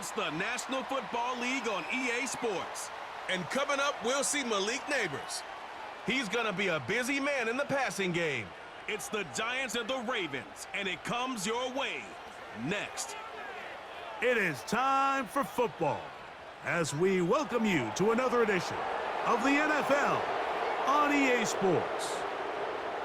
It's the National Football League on EA Sports. And coming up, we'll see Malik Neighbors. He's going to be a busy man in the passing game. It's the Giants and the Ravens, and it comes your way next. It is time for football as we welcome you to another edition of the NFL on EA Sports.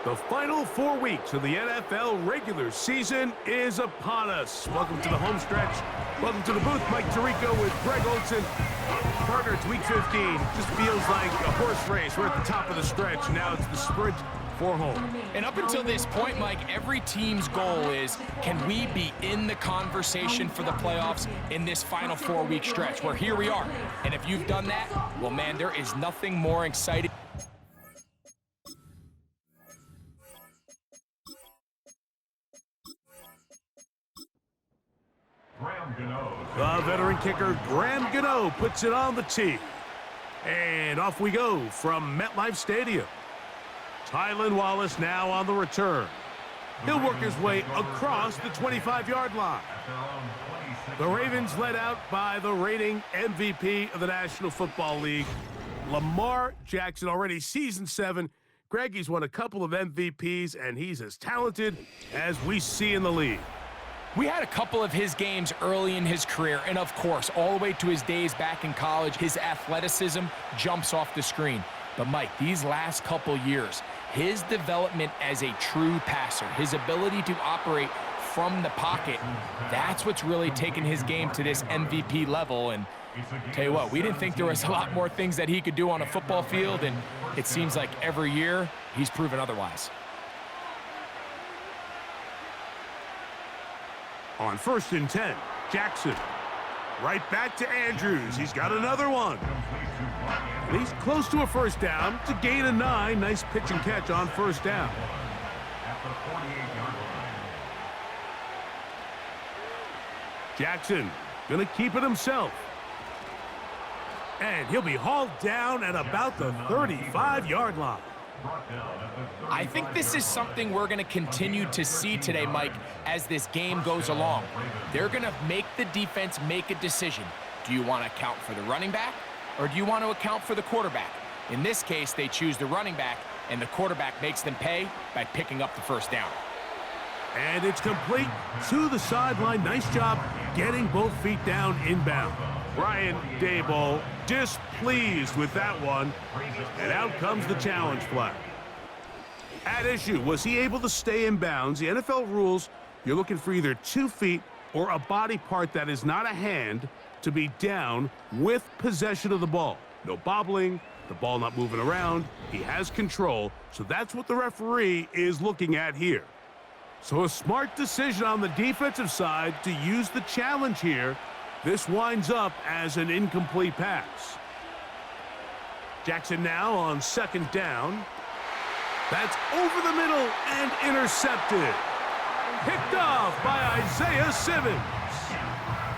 The final 4 weeks of the NFL regular season is upon us. Welcome to the home stretch. Welcome to the booth. Mike Tirico with Greg Olson. Partner, it's week 15. Just feels like a horse race. We're at the top of the stretch. Now it's the sprint for home. And up until this point, Mike, every team's goal is, can we be in the conversation for the playoffs in this final 4-week stretch? Where here we are. And if you've done that, well, man, there is nothing more exciting. The veteran kicker, Graham Gano, puts it on the tee. And off we go from MetLife Stadium. Tylan Wallace now on the return. He'll work his way across the 25-yard line. The Ravens led out by the reigning MVP of the National Football League, Lamar Jackson, already season 7. Greg, he's won a couple of MVPs, and he's as talented as we see in the league. We had a couple of his games early in his career, and of course, all the way to his days back in college, his athleticism jumps off the screen. But Mike, these last couple years, his development as a true passer, his ability to operate from the pocket, that's what's really taken his game to this MVP level. And tell you what, we didn't think there was a lot more things that he could do on a football field, and it seems like every year he's proven otherwise. On 1st and 10, Jackson. Right back to Andrews. He's got another one. He's close to a first down to gain a 9. Nice pitch and catch on first down. Jackson going to keep it himself. And he'll be hauled down at about the 35-yard line. I think this is something we're going to continue to see today, Mike, as this game goes along. They're going to make the defense make a decision. Do you want to account for the running back, or do you want to account for the quarterback? In this case, they choose the running back, and the quarterback makes them pay by picking up the first down. And it's complete to the sideline. Nice job getting both feet down inbound. Brian Daboll displeased with that one, and out comes the challenge flag. At issue, was he able to stay in bounds? The NFL rules, you're looking for either 2 feet or a body part that is not a hand to be down with possession of the ball. No bobbling, the ball not moving around. He has control, so that's what the referee is looking at here. So a smart decision on the defensive side to use the challenge here. This winds up as an incomplete pass. Jackson now on 2nd down. That's over the middle and intercepted. Picked off by Isaiah Simmons.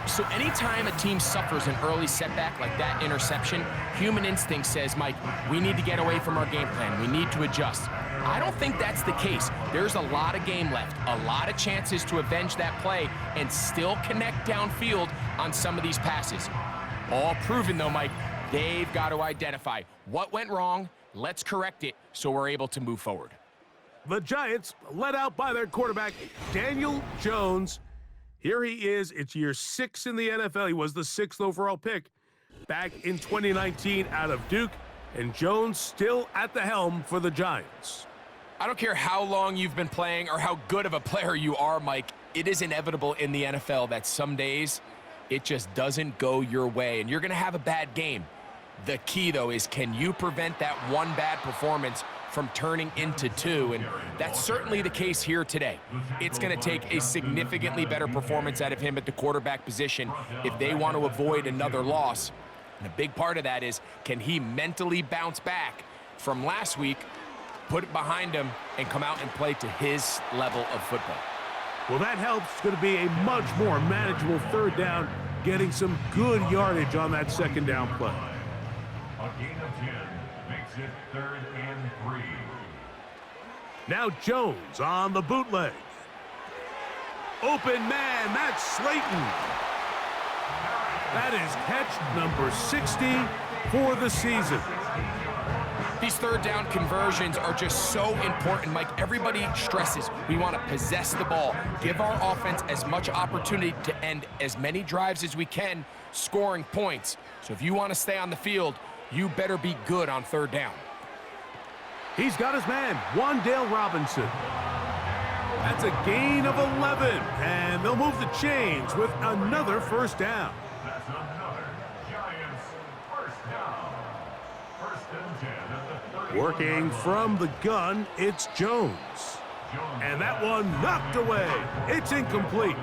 So anytime a team suffers an early setback like that interception, human instinct says, Mike, we need to get away from our game plan. We need to adjust. I don't think that's the case. There's a lot of game left, a lot of chances to avenge that play and still connect downfield on some of these passes. All proven, though, Mike, they've got to identify what went wrong. Let's correct it so we're able to move forward. The Giants led out by their quarterback, Daniel Jones. Here he is. It's year 6 in the NFL. He was the 6th overall pick back in 2019 out of Duke, and Jones still at the helm for the Giants. I don't care how long you've been playing or how good of a player you are, Mike. It is inevitable in the NFL that some days it just doesn't go your way, and you're going to have a bad game. The key, though, is can you prevent that one bad performance from turning into 2, and that's certainly the case here today. It's going to take a significantly better performance out of him at the quarterback position if they want to avoid another loss. And a big part of that is, can he mentally bounce back from last week, put it behind him, and come out and play to his level of football? Well, that helps. It's going to be a much more manageable 3rd down, getting some good yardage on that 2nd down play. A gain of 10 makes it 3rd and 3. Now Jones on the bootleg. Open man, that's Slayton. That is catch number 60 for the season. These third down conversions are just so important, Mike. Everybody stresses we want to possess the ball, give our offense as much opportunity to end as many drives as we can, scoring points. So if you want to stay on the field, you better be good on third down. He's got his man, Wan'Dale Robinson. That's a gain of 11, and they'll move the chains with another first down. That's another Giants first down. First and 10 at the 30. Working from the gun, it's Jones. And that one knocked away. It's incomplete.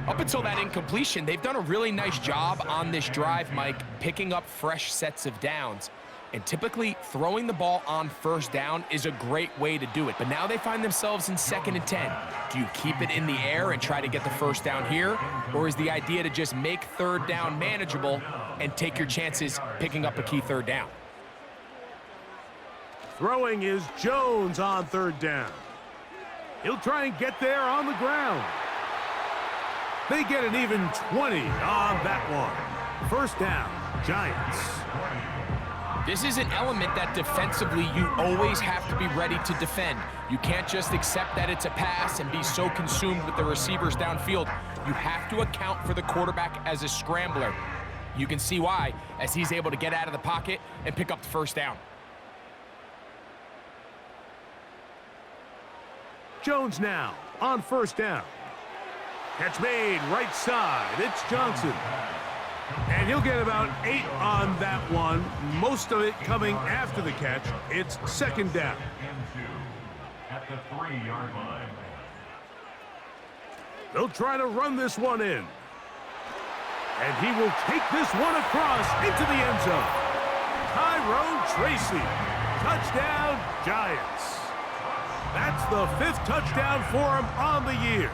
Up until that incompletion, they've done a really nice job on this drive, Mike, picking up fresh sets of downs. And typically, throwing the ball on first down is a great way to do it. But now they find themselves in 2nd and 10. Do you keep it in the air and try to get the first down here? Or is the idea to just make third down manageable and take your chances picking up a key third down? Throwing is Jones on third down. He'll try and get there on the ground. They get an even 20 on that one. First down, Giants. This is an element that defensively you always have to be ready to defend. You can't just accept that it's a pass and be so consumed with the receivers downfield. You have to account for the quarterback as a scrambler. You can see why, as he's able to get out of the pocket and pick up the first down. Jones now on first down. Catch made right side. It's Johnson. And he'll get about 8 on that one. Most of it coming after the catch. It's second down. At the 3-yard line. They'll try to run this one in. And he will take this one across into the end zone. Tyrone Tracy. Touchdown, Giants. That's the 5th touchdown for him on the year.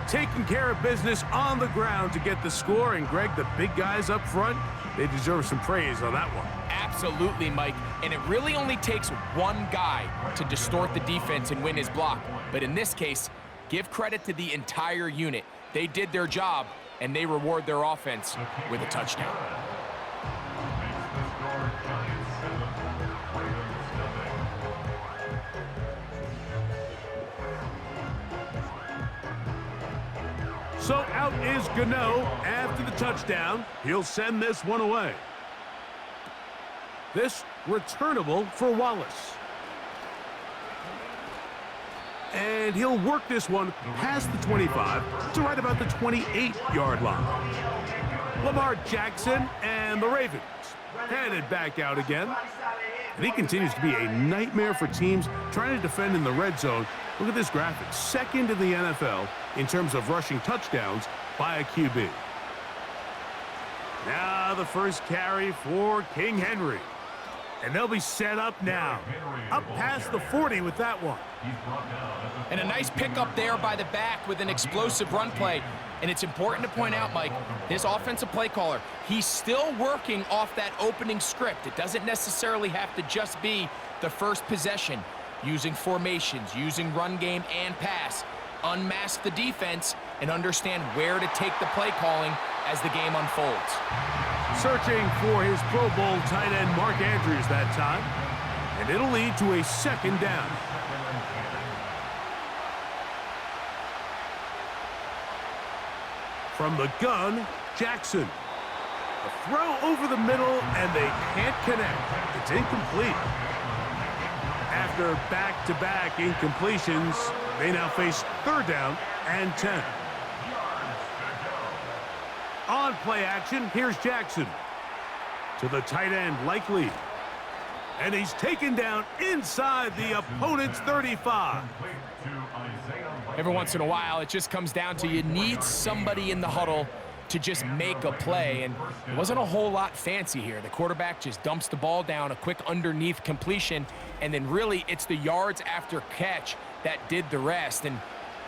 Taking care of business on the ground to get the score. And, Greg, the big guys up front, they deserve some praise on that one. Absolutely, Mike. And it really only takes one guy to distort the defense and win his block. But in this case, give credit to the entire unit. They did their job, and they reward their offense with a touchdown. So out is Gano after the touchdown. He'll send this one away. This returnable for Wallace. And he'll work this one past the 25 to right about the 28-yard line. Lamar Jackson and the Ravens headed back out again. And he continues to be a nightmare for teams trying to defend in the red zone. Look at this graphic. 2nd in the NFL in terms of rushing touchdowns by a QB. Now the first carry for King Henry. And they'll be set up now. Up past the 40 with that one. And a nice pickup there by the back with an explosive run play. And it's important to point out, Mike, this offensive play caller, he's still working off that opening script. It doesn't necessarily have to just be the first possession. Using formations, using run game and pass. Unmask the defense and understand where to take the play calling as the game unfolds. Searching for his Pro Bowl tight end Mark Andrews that time. And it'll lead to a second down. From the gun, Jackson. A throw over the middle, and they can't connect. It's incomplete. After back-to-back incompletions, they now face third down and 10. On play action, here's Jackson. To the tight end, Likely. And he's taken down inside the opponent's 35. Every once in a while, it just comes down to you need somebody in the huddle to just make a play, and it wasn't a whole lot fancy here. The quarterback just dumps the ball down, a quick underneath completion, and then really it's the yards after catch that did the rest, and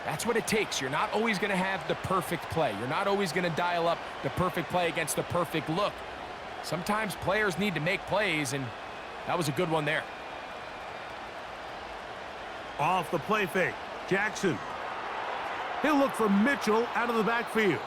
that's what it takes. You're not always going to have the perfect play. You're not always going to dial up the perfect play against the perfect look. Sometimes players need to make plays, and that was a good one there. Off the play fake, Jackson. He'll look for Mitchell out of the backfield.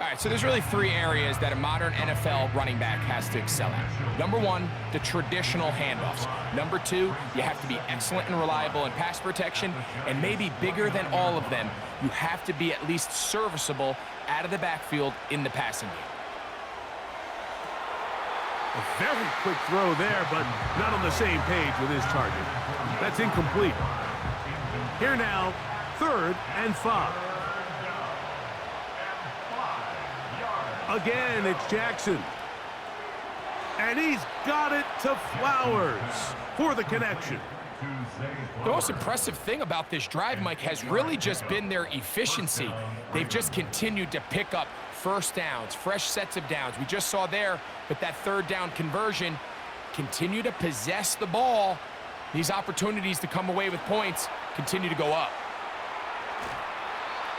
All right, so there's really 3 areas that a modern NFL running back has to excel at. Number 1, the traditional handoffs. Number 2, you have to be excellent and reliable in pass protection, and maybe bigger than all of them, you have to be at least serviceable out of the backfield in the passing game. A very quick throw there, but not on the same page with his target. That's incomplete. Here now, 3rd and 5. Again, it's Jackson. And he's got it to Flowers for the connection. The most impressive thing about this drive, Mike, has really just been their efficiency. They've just continued to pick up first downs, fresh sets of downs. We just saw there with that 3rd down conversion, continue to possess the ball. These opportunities to come away with points continue to go up.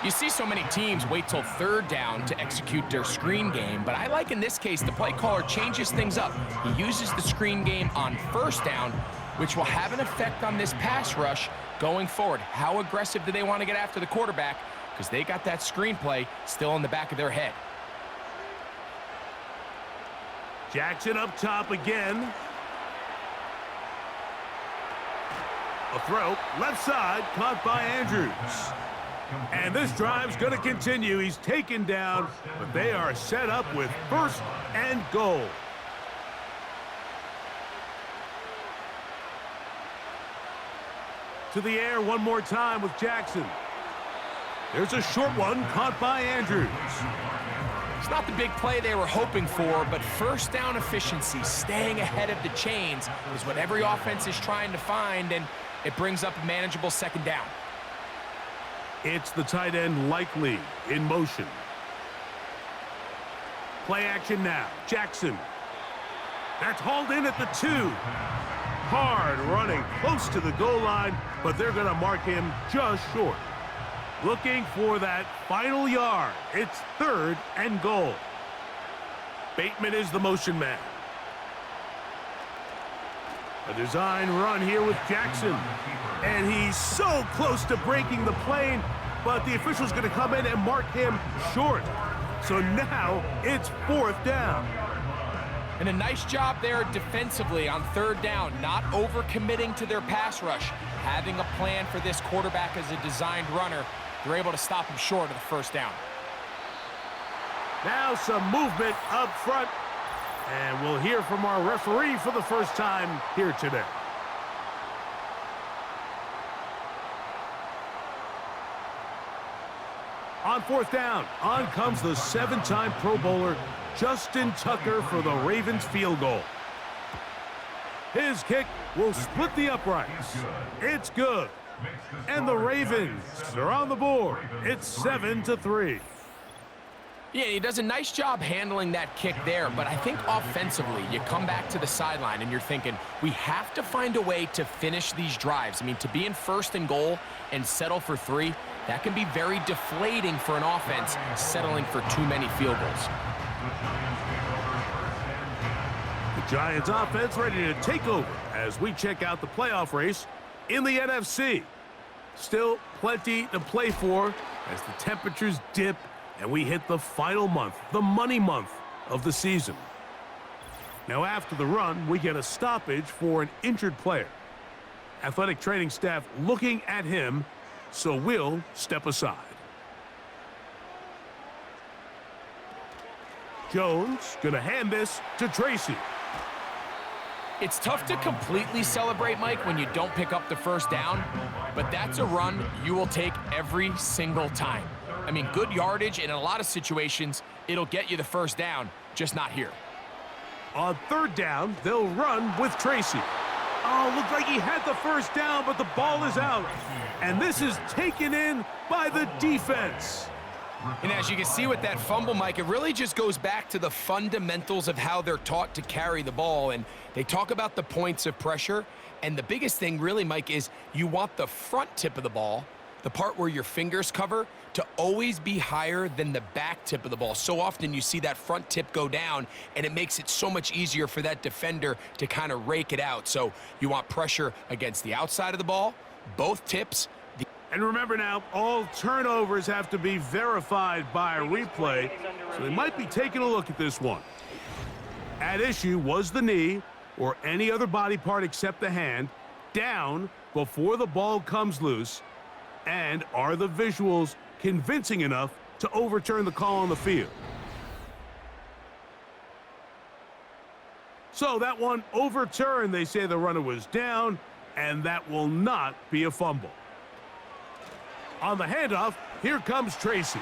You see so many teams wait till 3rd down to execute their screen game, but I like in this case the play caller changes things up. He uses the screen game on 1st down, which will have an effect on this pass rush going forward. How aggressive do they want to get after the quarterback? Because they got that screen play still in the back of their head. Jackson up top again. A throw, left side, caught by Andrews. And this drive's going to continue. He's taken down, but they are set up with 1st and goal. To the air one more time with Jackson. There's a short one caught by Andrews. It's not the big play they were hoping for, but 1st down efficiency, staying ahead of the chains, is what every offense is trying to find, and it brings up a manageable 2nd down. It's the tight end Likely in motion. Play action now. Jackson. That's hauled in at the 2. Hard running close to the goal line, but they're going to mark him just short. Looking for that final yard. It's 3rd and goal. Bateman is the motion man. A design run here with Jackson. And he's so close to breaking the plane, but the official's going to come in and mark him short. So now it's 4th down. And a nice job there defensively on 3rd down, not overcommitting to their pass rush. Having a plan for this quarterback as a designed runner, they're able to stop him short of the 1st down. Now some movement up front. And we'll hear from our referee for the first time here today. On 4th down, on comes the 7-time Pro Bowler, Justin Tucker, for the Ravens field goal. His kick will split the uprights. It's good. And the Ravens are on the board. It's 7-3. Yeah, he does a nice job handling that kick there, but I think offensively, you come back to the sideline and you're thinking, we have to find a way to finish these drives. I mean, to be in 1st and goal and settle for 3, that can be very deflating for an offense settling for too many field goals. The Giants offense ready to take over as we check out the playoff race in the NFC. Still plenty to play for as the temperatures dip and we hit the final month, the money month of the season. Now after the run, we get a stoppage for an injured player. Athletic training staff looking at him, so we'll step aside. Jones gonna hand this to Tracy. It's tough to completely celebrate, Mike, when you don't pick up the 1st down, but that's a run you will take every single time. I mean, good yardage, and in a lot of situations, it'll get you the 1st down, just not here. On 3rd down, they'll run with Tracy. Oh, looked like he had the 1st down, but the ball is out. And this is taken in by the defense. And as you can see with that fumble, Mike, it really just goes back to the fundamentals of how they're taught to carry the ball. And they talk about the points of pressure. And the biggest thing really, Mike, is you want the front tip of the ball, the part where your fingers cover, to always be higher than the back tip of the ball. So often you see that front tip go down, and it makes it so much easier for that defender to kind of rake it out. So you want pressure against the outside of the ball, both tips. And remember now, all turnovers have to be verified by a replay, so they might be taking a look at this one. At issue was the knee, or any other body part except the hand, down before the ball comes loose, and are the visuals convincing enough to overturn the call on the field? So that one overturned. They say the runner was down, and that will not be a fumble. On the handoff, here comes Tracy,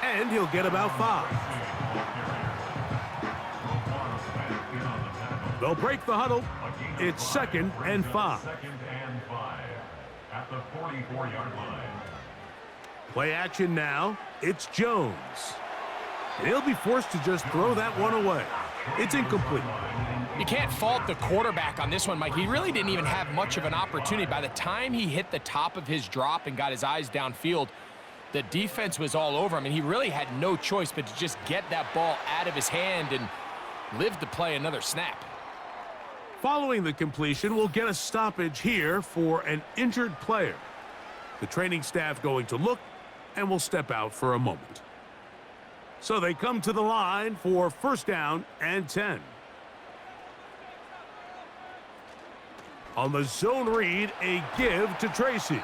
and he'll get about 5. They'll break the huddle. It's 2nd and 5. At the 44-yard line. Play action now. It's Jones. And he'll be forced to just throw that one away. It's incomplete. You can't fault the quarterback on this one, Mike. He really didn't even have much of an opportunity. By the time he hit the top of his drop and got his eyes downfield, the defense was all over him, and he really had no choice but to just get that ball out of his hand and live to play another snap. Following the completion, we'll get a stoppage here for an injured player. The training staff going to look, and will step out for a moment. So they come to the line for 1st down and 10. On the zone read, a give to Tracy.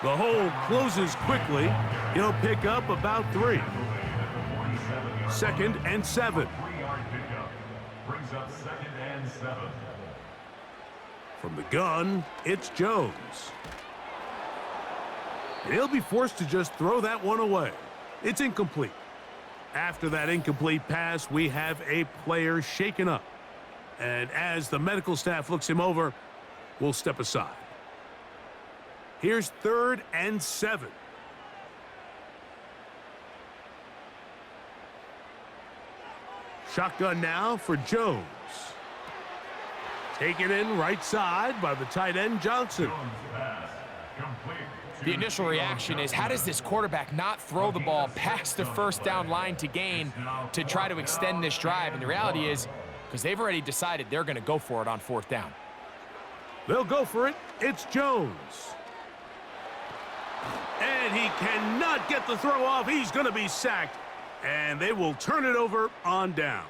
The hole closes quickly. He'll pick up about 3. 2nd and 7. 3-yard pickup brings up 2nd and 7. From the gun, it's Jones. And he'll be forced to just throw that one away. It's incomplete. After that incomplete pass, we have a player shaken up. And as the medical staff looks him over, we'll step aside. Here's 3rd and 7. Shotgun now for Jones. Taken in right side by the tight end, Johnson. The initial reaction is, how does this quarterback not throw the ball past the 1st down line to gain to try to extend this drive? And the reality is, because they've already decided they're going to go for it on 4th down. They'll go for it. It's Jones. And he cannot get the throw off. He's going to be sacked. And they will turn it over on downs.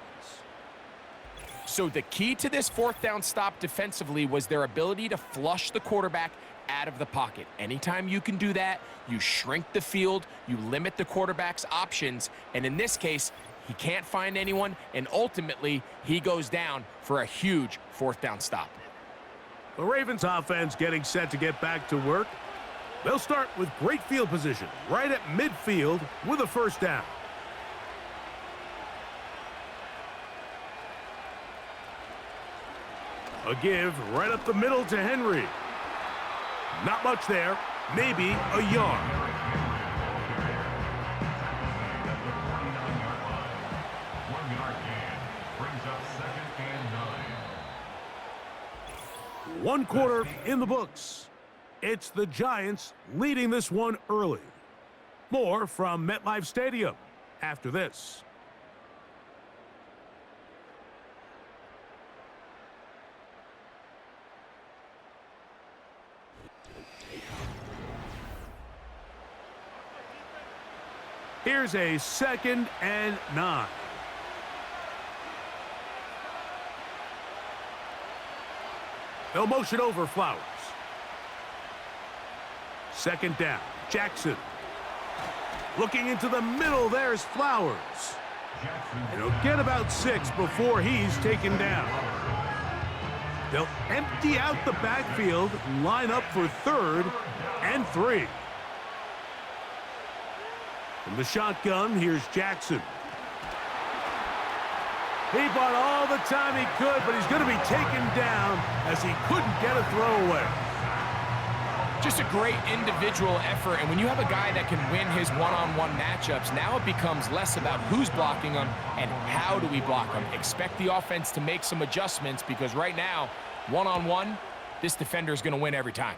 So the key to this 4th down stop defensively was their ability to flush the quarterback out of the pocket. Anytime you can do that, you shrink the field, you limit the quarterback's options, and in this case, he can't find anyone, and ultimately, he goes down for a huge 4th down stop. The Ravens offense getting set to get back to work. They'll start with great field position right at midfield with a 1st down. A give right up the middle to Henry. Not much there, maybe a yard. One quarter in the books. It's the Giants leading this one early. More from MetLife Stadium after this. Here's a 2nd and 9. They'll motion over Flowers. 2nd down. Jackson. Looking into the middle, there's Flowers. And he'll get about 6 before he's taken down. They'll empty out the backfield, line up for 3rd and 3. From the shotgun, here's Jackson. He bought all the time he could, but he's going to be taken down as he couldn't get a throw away. Just a great individual effort, and when you have a guy that can win his one-on-one matchups, now it becomes less about who's blocking him and how do we block him. Expect the offense to make some adjustments, because right now, one-on-one, this defender is going to win every time.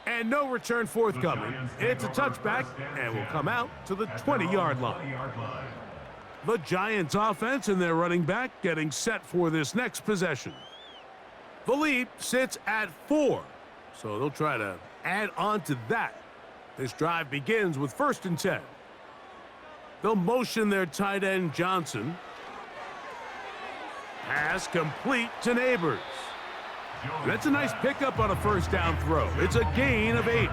And no return forthcoming. It's a touchback, and will come out to the 20-yard line. The Giants offense and their running back getting set for this next possession. The lead sits at 4, so they'll try to add on to that. This drive begins with 1st and 10. They'll motion their tight end Johnson. Pass complete to Neighbors. That's a nice pickup on a 1st down throw. It's a gain of 8.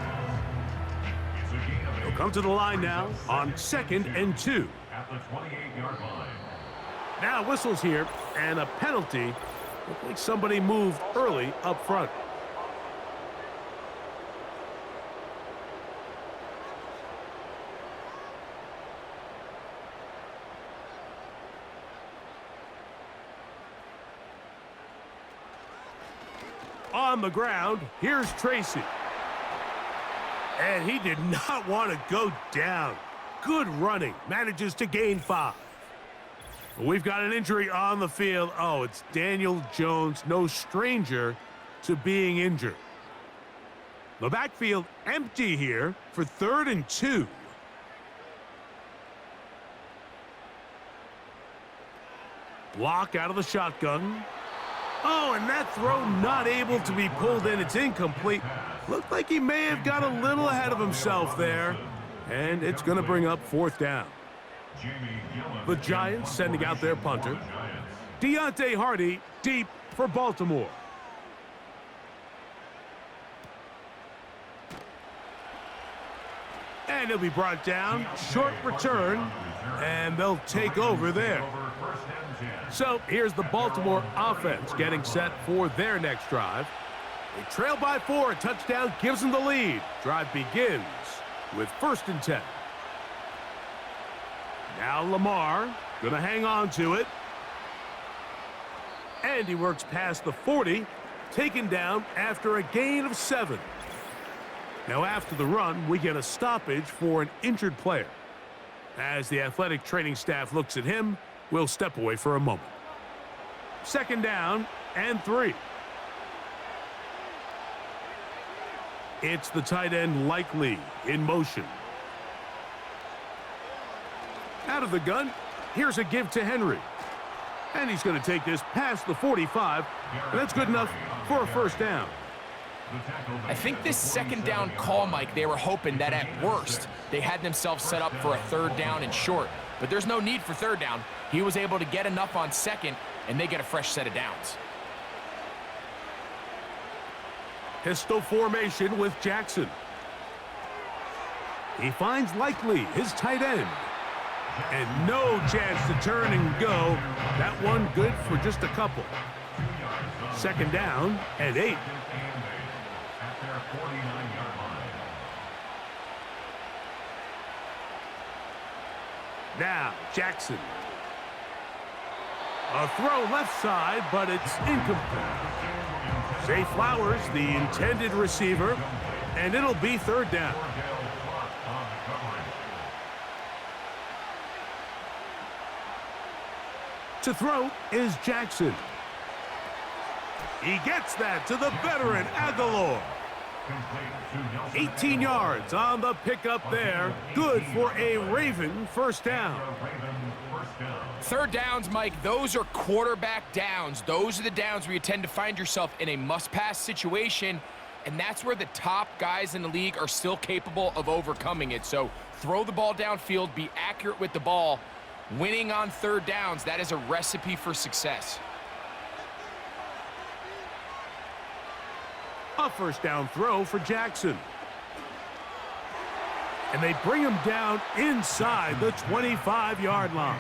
They'll come to the line now on 2nd and 2. At the 28-yard line. Now whistles here, and a penalty. Looks like somebody moved early up front. On the ground, here's Tracy. And he did not want to go down. Good running, manages to gain 5. We've got an injury on the field. Oh, it's Daniel Jones, no stranger to being injured. The backfield empty here for 3rd and 2. Block out of the shotgun. Oh, and that throw not able to be pulled in. It's incomplete. Looked like he may have got a little ahead of himself there. And it's going to bring up 4th down. The Giants sending out their punter. Deontay Hardy deep for Baltimore. And he'll be brought down. Short return. And they'll take over there. So here's the Baltimore offense getting set for their next drive. They trail by 4. A touchdown gives them the lead. Drive begins with 1st and 10. Now Lamar gonna hang on to it. And he works past the 40, taken down after a gain of 7. Now after the run, we get a stoppage for an injured player. As the athletic training staff looks at him, we'll step away for a moment. 2nd down and 3. It's the tight end Likely in motion. Out of the gun, here's a give to Henry. And he's going to take this past the 45, and that's good enough for a 1st down. I think this 2nd down call, Mike, they were hoping that at worst they had themselves set up for a 3rd down and short. But there's no need for 3rd down. He was able to get enough on 2nd, and they get a fresh set of downs. Pistol formation with Jackson. He finds Likely, his tight end. And no chance to turn and go. That one good for just a couple. 2nd down and 8. At their 49-yard line. Now Jackson. A throw left side, but it's incomplete. Zay Flowers, the intended receiver, and it'll be 3rd down. To throw is Jackson. He gets that to the veteran Aguilar. 18 yards on the pickup there. Good for a Raven 1st down. 3rd downs, Mike, those are quarterback downs. Those are the downs where you tend to find yourself in a must-pass situation, and that's where the top guys in the league are still capable of overcoming it. So throw the ball downfield, be accurate with the ball. Winning on 3rd downs, that is a recipe for success. A 1st down throw for Jackson. And they bring him down inside the 25-yard line.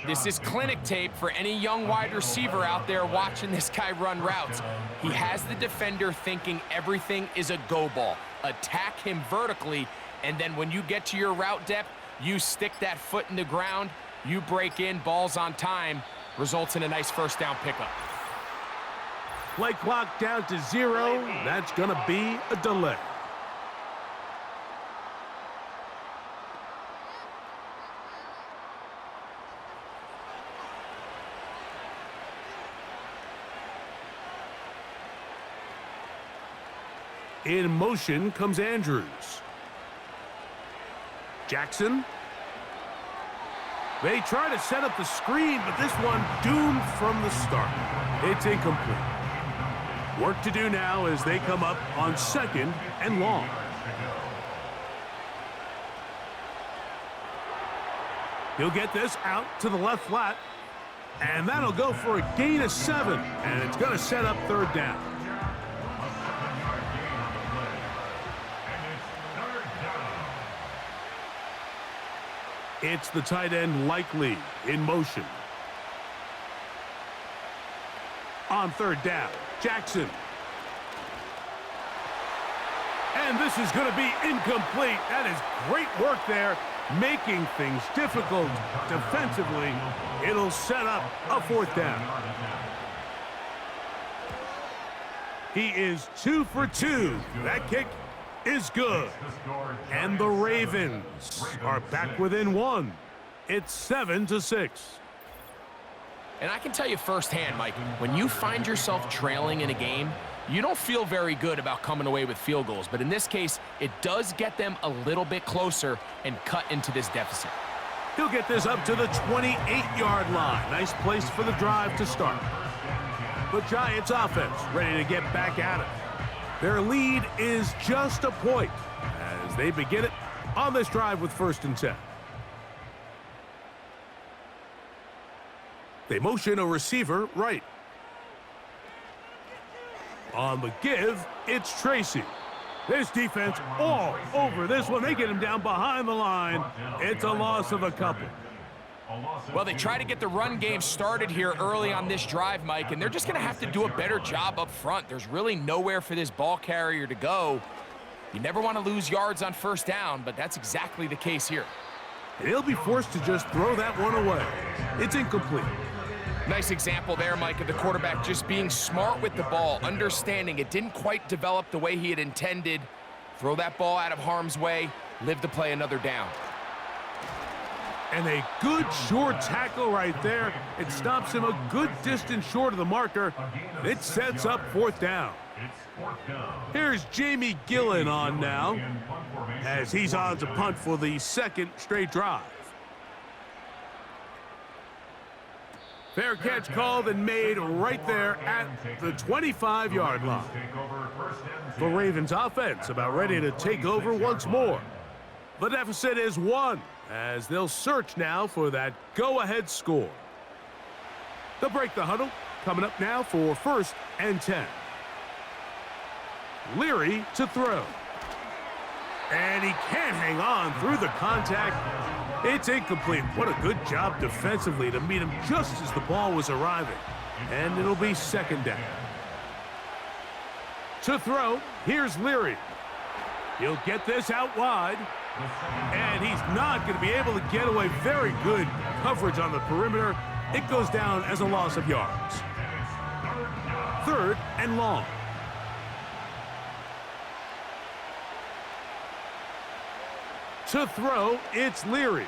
This is clinic tape for any young wide receiver out there watching this guy run routes. He has the defender thinking everything is a go ball. Attack him vertically, and then when you get to your route depth, you stick that foot in the ground, you break in, balls on time, results in a nice 1st down pickup. Play clock down to 0. That's going to be a delay. In motion comes Andrews. Jackson. They try to set up the screen, but this one doomed from the start. It's incomplete. Work to do now as they come up on 2nd and long. He'll get this out to the left flat, and that'll go for a gain of 7, and it's going to set up 3rd down. It's the tight end Likely in motion. On 3rd down, Jackson. And this is going to be incomplete. That is great work there, making things difficult defensively. It'll set up a 4th down. He is 2 for 2. That kick is good. And the Ravens are back within 1. It's 7-6. And I can tell you firsthand, Mike, when you find yourself trailing in a game, you don't feel very good about coming away with field goals. But in this case, it does get them a little bit closer and cut into this deficit. He'll get this up to the 28-yard line. Nice place for the drive to start. The Giants offense ready to get back at it. Their lead is just a point as they begin it on this drive with 1st and 10. They motion a receiver right. On the give, it's Tracy. This defense all over this one. They get him down behind the line. It's a loss of a couple. Well, they try to get the run game started here early on this drive, Mike, and they're just going to have to do a better job up front. There's really nowhere for this ball carrier to go. You never want to lose yards on 1st down, but that's exactly the case here. And he'll be forced to just throw that one away. It's incomplete. Nice example there, Mike, of the quarterback just being smart with the ball, understanding it didn't quite develop the way he had intended. Throw that ball out of harm's way, live to play another down. And a good short tackle right there. It stops him a good distance short of the marker. It sets up 4th down. Here's Jamie Gillen on now as he's on to punt for the 2nd straight drive. Fair catch called and made right there at the 25-yard line. The Ravens offense about ready to take over once more. The deficit is 1 as they'll search now for that go-ahead score. They'll break the huddle, coming up now for 1st and 10. Leary to throw. And he can't hang on through the contact. It's incomplete. What a good job defensively to meet him just as the ball was arriving. And it'll be 2nd down. To throw, here's Leary. He'll get this out wide. And he's not going to be able to get away. Very good coverage on the perimeter. It goes down as a loss of yards. 3rd and long. To throw, it's Leary.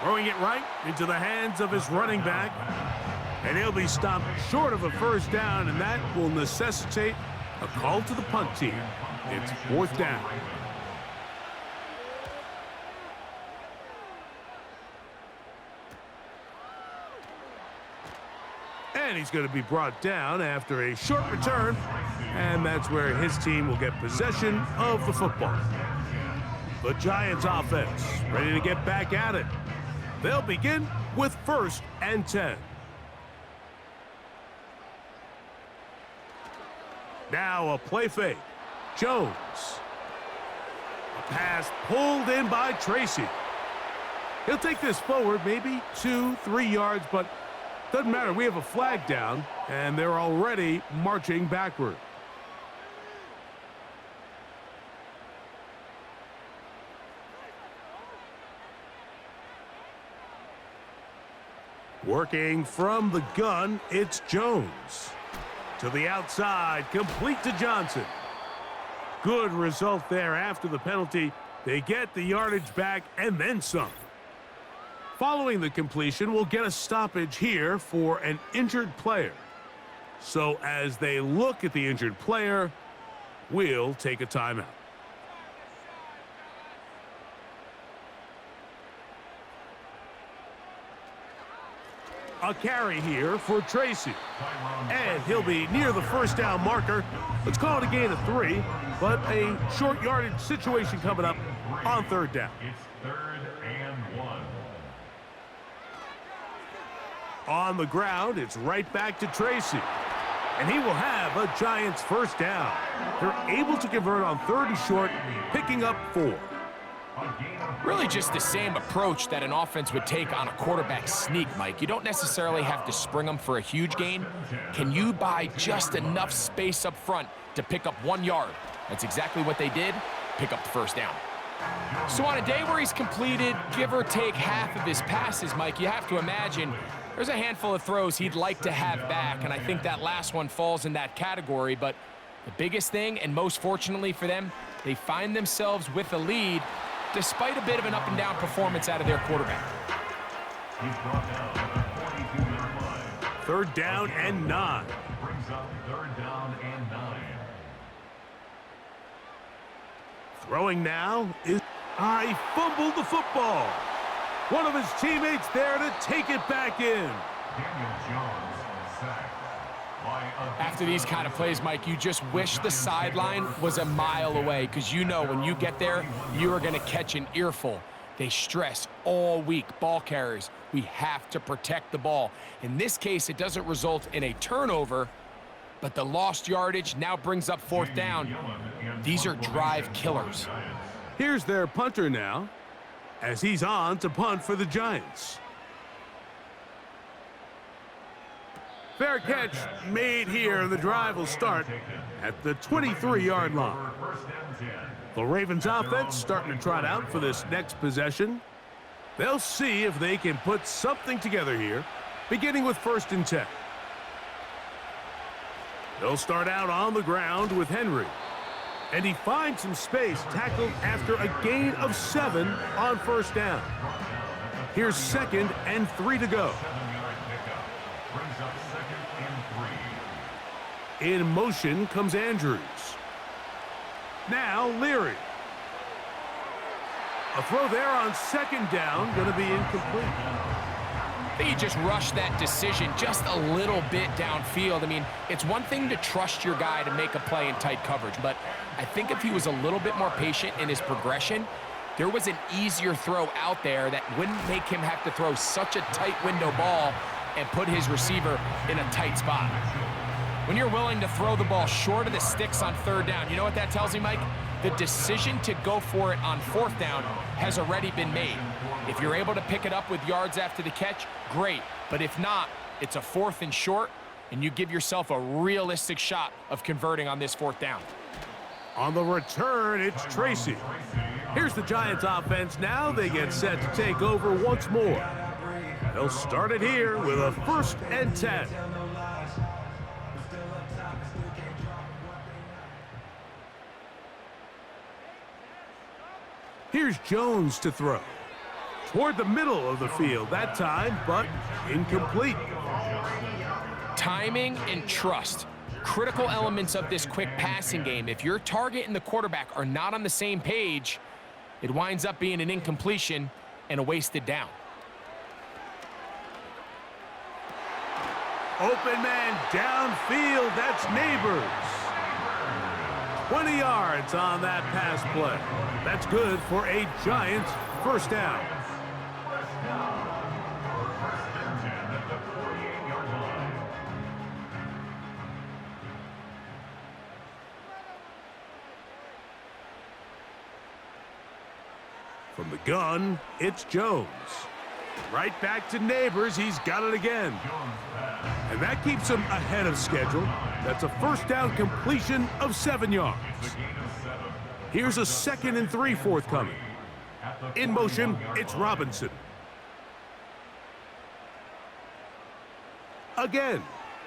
Throwing it right into the hands of his running back. And he'll be stopped short of a 1st down, and that will necessitate a call to the punt team. It's 4th down. And he's going to be brought down after a short return, and that's where his team will get possession of the football. The Giants offense ready to get back at it. They'll begin with 1st and 10. Now a play fake. Jones. A pass pulled in by Tracy. He'll take this forward maybe 2-3 yards, but doesn't matter. We have a flag down, and they're already marching backward. Working from the gun, it's Jones. To the outside, complete to Johnson. Good result there after the penalty. They get the yardage back and then some. Following the completion, we'll get a stoppage here for an injured player. So as they look at the injured player, we'll take a timeout. A carry here for Tracy. And he'll be near the first down marker. Let's call it a gain of 3, but a short yardage situation coming up on third down. It's 3rd and 1. On the ground, it's right back to Tracy. And he will have a Giants first down. They're able to convert on 3rd and short, picking up 4. Really just the same approach that an offense would take on a quarterback sneak, Mike. You don't necessarily have to spring them for a huge gain. Can you buy just enough space up front to pick up 1 yard? That's exactly what they did. Pick up the first down. So on a day where he's completed, give or take half of his passes, Mike, you have to imagine there's a handful of throws he'd like to have back, and I think that last one falls in that category. But the biggest thing, and most fortunately for them, they find themselves with a lead despite a bit of an up-and-down performance out of their quarterback. He's brought down at the 42-yard line. 3rd down and 9. Brings up 3rd down and 9. Throwing now is... I fumbled the football. One of his teammates there to take it back in. Daniel Jones sacked by a... After these kind of plays, Mike, you just wish the sideline was a mile away, because you know when you get there, you are going to catch an earful. They stress all week, ball carriers, we have to protect the ball. In this case, it doesn't result in a turnover, but the lost yardage now brings up 4th down. These are drive killers. Here's their punter now, as he's on to punt for the Giants. Fair catch made here. The drive will start at the 23-yard line. The Ravens offense starting to trot out for this next possession. They'll see if they can put something together here, beginning with 1st and 10. They'll start out on the ground with Henry. And he finds some space, tackled after a gain of 7 on 1st down. Here's 2nd and 3 to go. Brings up 2nd and 3. In motion comes Andrews. Now Leary. A throw there on 2nd down, going to be incomplete. I think he just rushed that decision just a little bit downfield. I mean, it's one thing to trust your guy to make a play in tight coverage, but I think if he was a little bit more patient in his progression, there was an easier throw out there that wouldn't make him have to throw such a tight window ball and put his receiver in a tight spot. When you're willing to throw the ball short of the sticks on 3rd down, you know what that tells me, Mike? The decision to go for it on 4th down has already been made. If you're able to pick it up with yards after the catch, great. But if not, it's a 4th and short, and you give yourself a realistic shot of converting on this 4th down. On the return, it's Tracy. Here's the Giants offense. Now they get set to take over once more. They'll start it here with a 1st and 10. Here's Jones to throw. Toward the middle of the field that time, but incomplete. Timing and trust. Critical elements of this quick passing game. If your target and the quarterback are not on the same page, it winds up being an incompletion and a wasted down. Open man downfield, that's Neighbors. 20 yards on that pass play. That's good for a Giants first down. From the gun, it's Jones. Right back to Neighbors, he's got it again. And that keeps him ahead of schedule. That's a first down completion of 7 yards. Here's a 2nd and 3 forthcoming. In motion, it's Robinson. Again,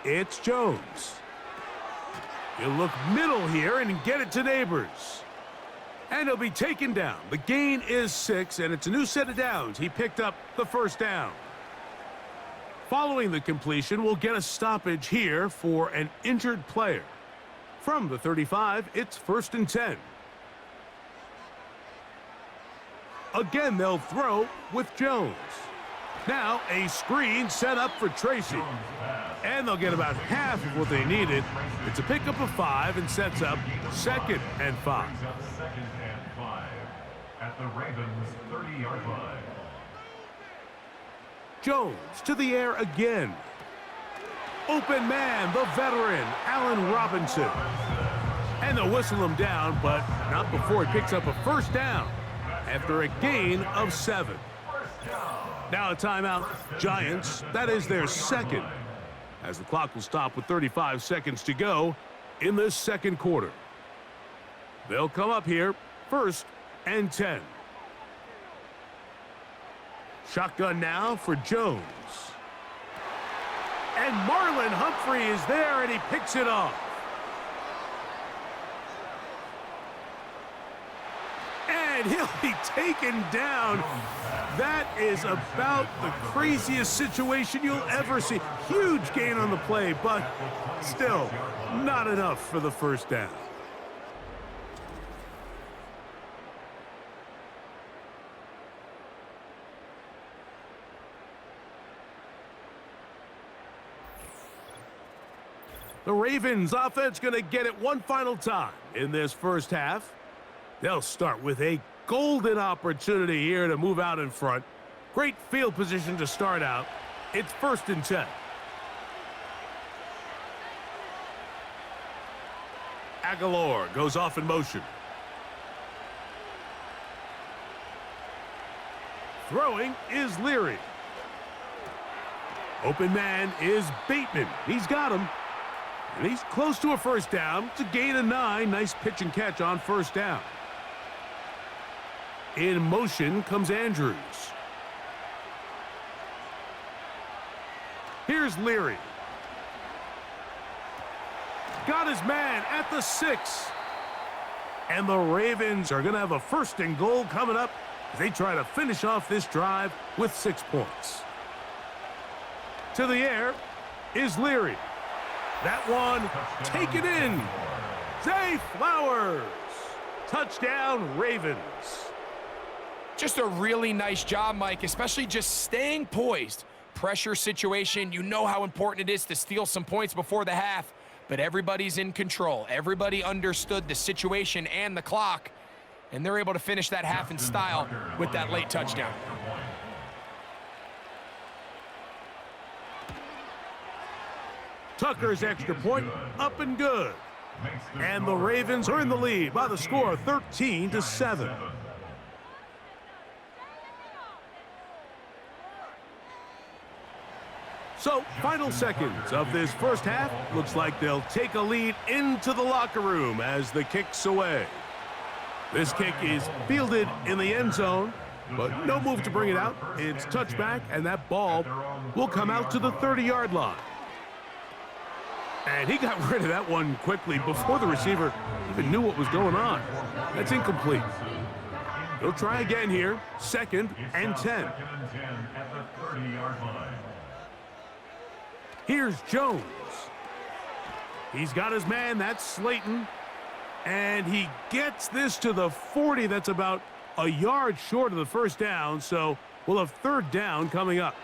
it's Jones. He'll look middle here and get it to Neighbors. And he'll be taken down. The gain is 6, and it's a new set of downs. He picked up the first down. Following the completion, we'll get a stoppage here for an injured player. From the 35, it's 1st and 10. Again, they'll throw with Jones. Now a screen set up for Tracy. And they'll get about half of what they needed. It's a pickup of 5 and sets up 2nd and 5. Second and 5 at the Ravens' 30-yard line. Jones to the air again. Open man, the veteran, Allen Robinson. And they'll whistle him down, but not before he picks up a first down after a gain of 7. Now a timeout. Giants, that is their second, as the clock will stop with 35 seconds to go in this second quarter. They'll come up here, 1st and 10. Shotgun now for Jones. And Marlon Humphrey is there, and he picks it off. And he'll be taken down. That is about the craziest situation you'll ever see. Huge gain on the play, but still not enough for the first down. The Ravens offense going to get it one final time in this first half. They'll start with a golden opportunity here to move out in front. Great field position to start out. It's 1st and 10. Aguilar goes off in motion. Throwing is Leary. Open man is Bateman. He's got him. And he's close to a first down. It's a gain of 9. Nice pitch and catch on first down. In motion comes Andrews. Here's Leary. Got his man at the 6. And the Ravens are going to have a 1st and goal coming up as they try to finish off this drive with 6 points. To the air is Leary. That one taken in. Zay Flowers. Touchdown, Ravens. Just a really nice job, Mike, especially just staying poised. Pressure situation, you know how important it is to steal some points before the half, but everybody's in control. Everybody understood the situation and the clock, and they're able to finish that half in style with that late touchdown. Tucker's extra point up and good. And the Ravens are in the lead by the score of 13-7. So, final seconds of this first half. Looks like they'll take a lead into the locker room as the kick's away. This kick is fielded in the end zone, but no move to bring it out. It's touchback, and that ball will come out to the 30-yard line. And he got rid of that one quickly before the receiver even knew what was going on. That's incomplete. They'll try again here, 2nd and 10. Here's Jones. He's got his man, that's Slayton. And he gets this to the 40. That's about a yard short of the first down, so we'll have 3rd down coming up.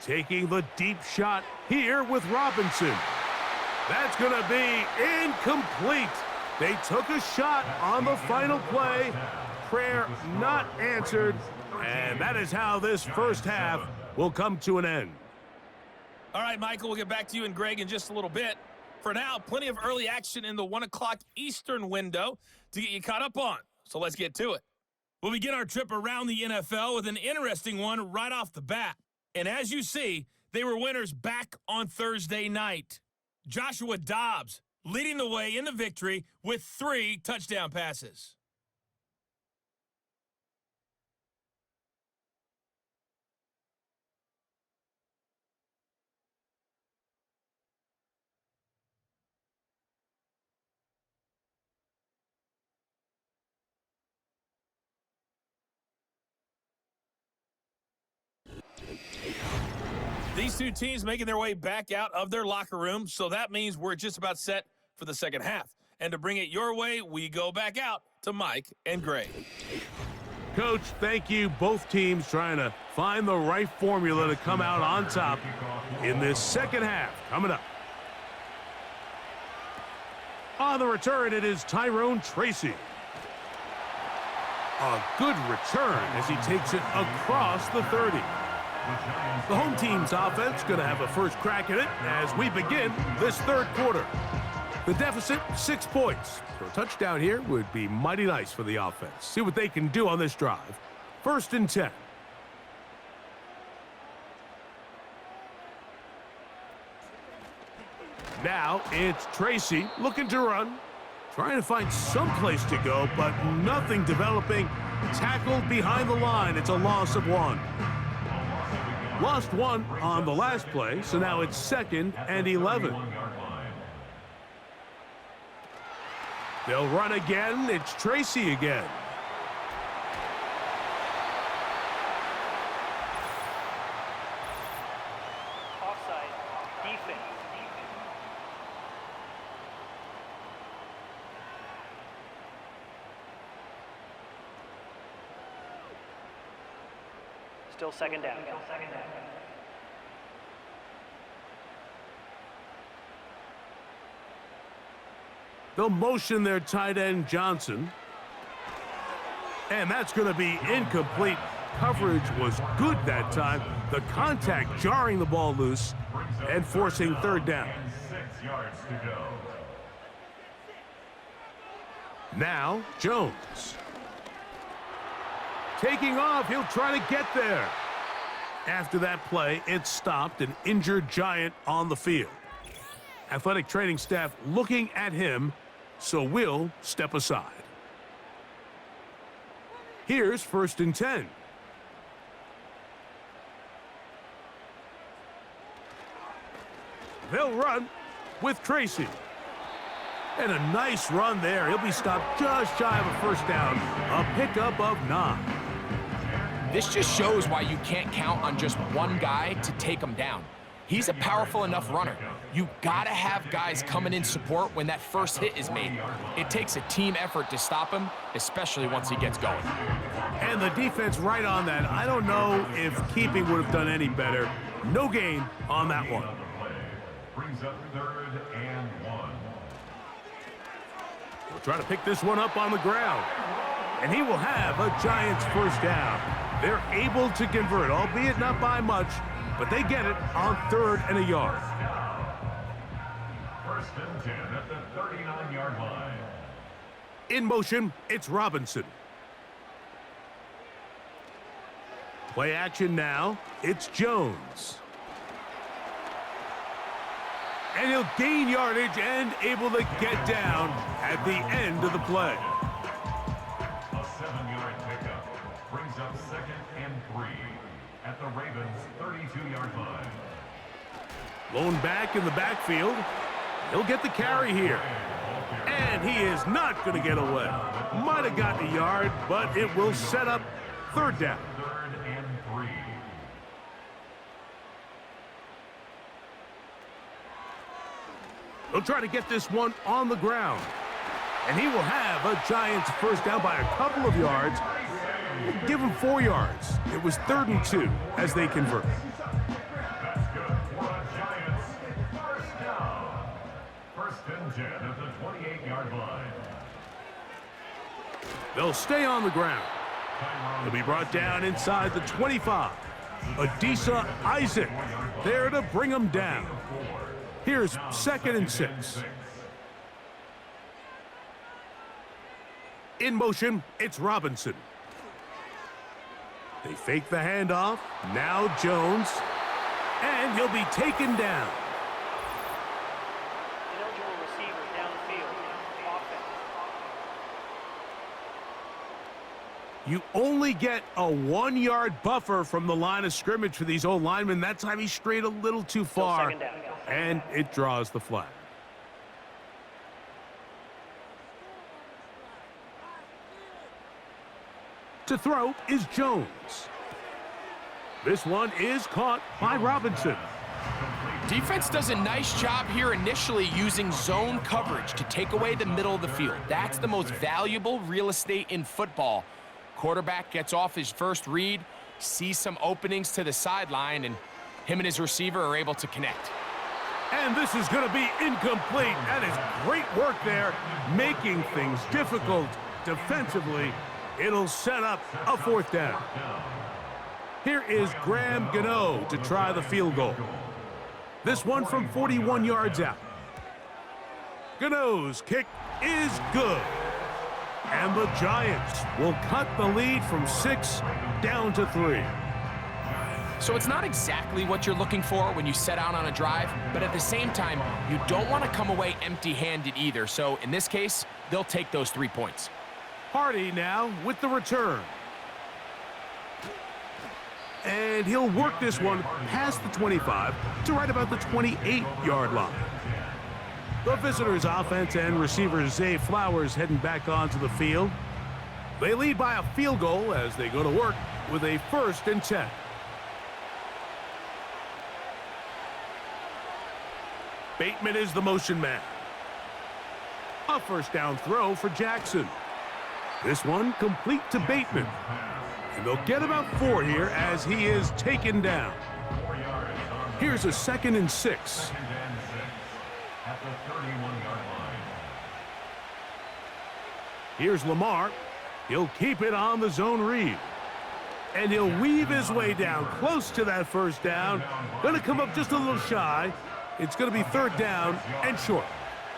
Taking the deep shot here with Robinson. That's going to be incomplete. They took a shot on the final play. Prayer not answered. And that is how this first half will come to an end. All right, Michael, we'll get back to you and Greg in just a little bit. For now, plenty of early action in the 1 o'clock Eastern window to get you caught up on. So let's get to it. We'll begin our trip around the NFL with an interesting one right off the bat. And as you see, they were winners back on Thursday night. Joshua Dobbs leading the way in the victory with 3 touchdown passes. These two teams making their way back out of their locker room, so that means we're just about set for the second half. And to bring it your way, we go back out to Mike and Greg. Coach, thank you. Both teams trying to find the right formula to come out on top in this second half. Coming up. On the return, it is Tyrone Tracy. A good return as he takes it across the 30. The home team's offense going to have a first crack at it as we begin this third quarter. The deficit, 6 points. So a touchdown here would be mighty nice for the offense. See what they can do on this drive. 1st and 10. Now it's Tracy looking to run. Trying to find some place to go, but nothing developing. Tackled behind the line. It's a loss of 1. Lost 1 on the last play, so now it's 2nd and 11. They'll run again. It's Tracy again. Offside. Defense. Still second down. They'll motion their tight end, Johnson. And that's going to be incomplete. Coverage was good that time. The contact jarring the ball loose and forcing 3rd down. 6 yards to go. Now, Jones. Taking off, he'll try to get there. After that play, it stopped an injured Giant on the field. Athletic training staff looking at him, so we'll step aside. Here's 1st and 10. They'll run with Tracy. And a nice run there. He'll be stopped just shy of a 1st down. A pickup of 9. This just shows why you can't count on just one guy to take him down. He's a powerful enough runner. You gotta have guys coming in support when that first hit is made. It takes a team effort to stop him, especially once he gets going. And the defense right on that. I don't know if keeping would have done any better. No gain on that one. Brings up 3rd and 1. We'll try to pick this one up on the ground. And he will have a Giants 1st down. They're able to convert, albeit not by much, but they get it on 3rd and a yard. 1st and 10 at the 39-yard line. In motion, it's Robinson. Play action now, it's Jones. And he'll gain yardage and able to get down at the end of the play. A 7-yard pickup brings up 2nd and 3 at the Ravens' 32-yard line. Lone back in the backfield. He'll get the carry here. And he is not going to get away. Might have gotten a yard, but it will set up 3rd down. 3rd and 3. He'll try to get this one on the ground. And he will have a Giants 1st down by a couple of yards. Give him 4 yards. It was 3rd and 2 as they convert. That's good for a Giants 1st down. 1st and 10 at the 28-yard line. They'll stay on the ground. He'll be brought down inside the 25. Adisa Isaac there to bring him down. Here's 2nd and 6. In motion, it's Robinson. They fake the handoff. Now Jones. And he'll be taken down. Ineligible receiver downfield. Offense. You only get a 1-yard buffer from the line of scrimmage for these old linemen. That time he strayed a little too far. Second down. And it draws the flag. To throw is Jones. This one is caught by Robinson. Defense does a nice job here initially using zone coverage to take away the middle of the field. That's the most valuable real estate in football. quarterback gets off his first read, sees some openings to the sideline, and him and his receiver are able to connect. And this is going to be incomplete. That is great work there, making things difficult defensively. It'll set up a 4th down. Here is Graham Gano to try the field goal. This one from 41 yards out. Gano's kick is good. And the Giants will cut the lead from 6 down to 3. So it's not exactly what you're looking for when you set out on a drive, but at the same time, you don't want to come away empty-handed either. So in this case, they'll take those 3 points. Hardy now with the return. And he'll work this one past the 25 to right about the 28-yard line. The visitors' offense and receiver Zay Flowers heading back onto the field. They lead by a field goal as they go to work with a 1st and 10. Bateman is the motion man. A 1st down throw for Jackson. This one complete to Bateman. And they'll get about 4 here as he is taken down. Here's a 2nd and 6. At the 31-yard line. Here's Lamar. He'll keep it on the zone read. And he'll weave his way down close to that 1st down. Going to come up just a little shy. It's going to be 3rd down and short.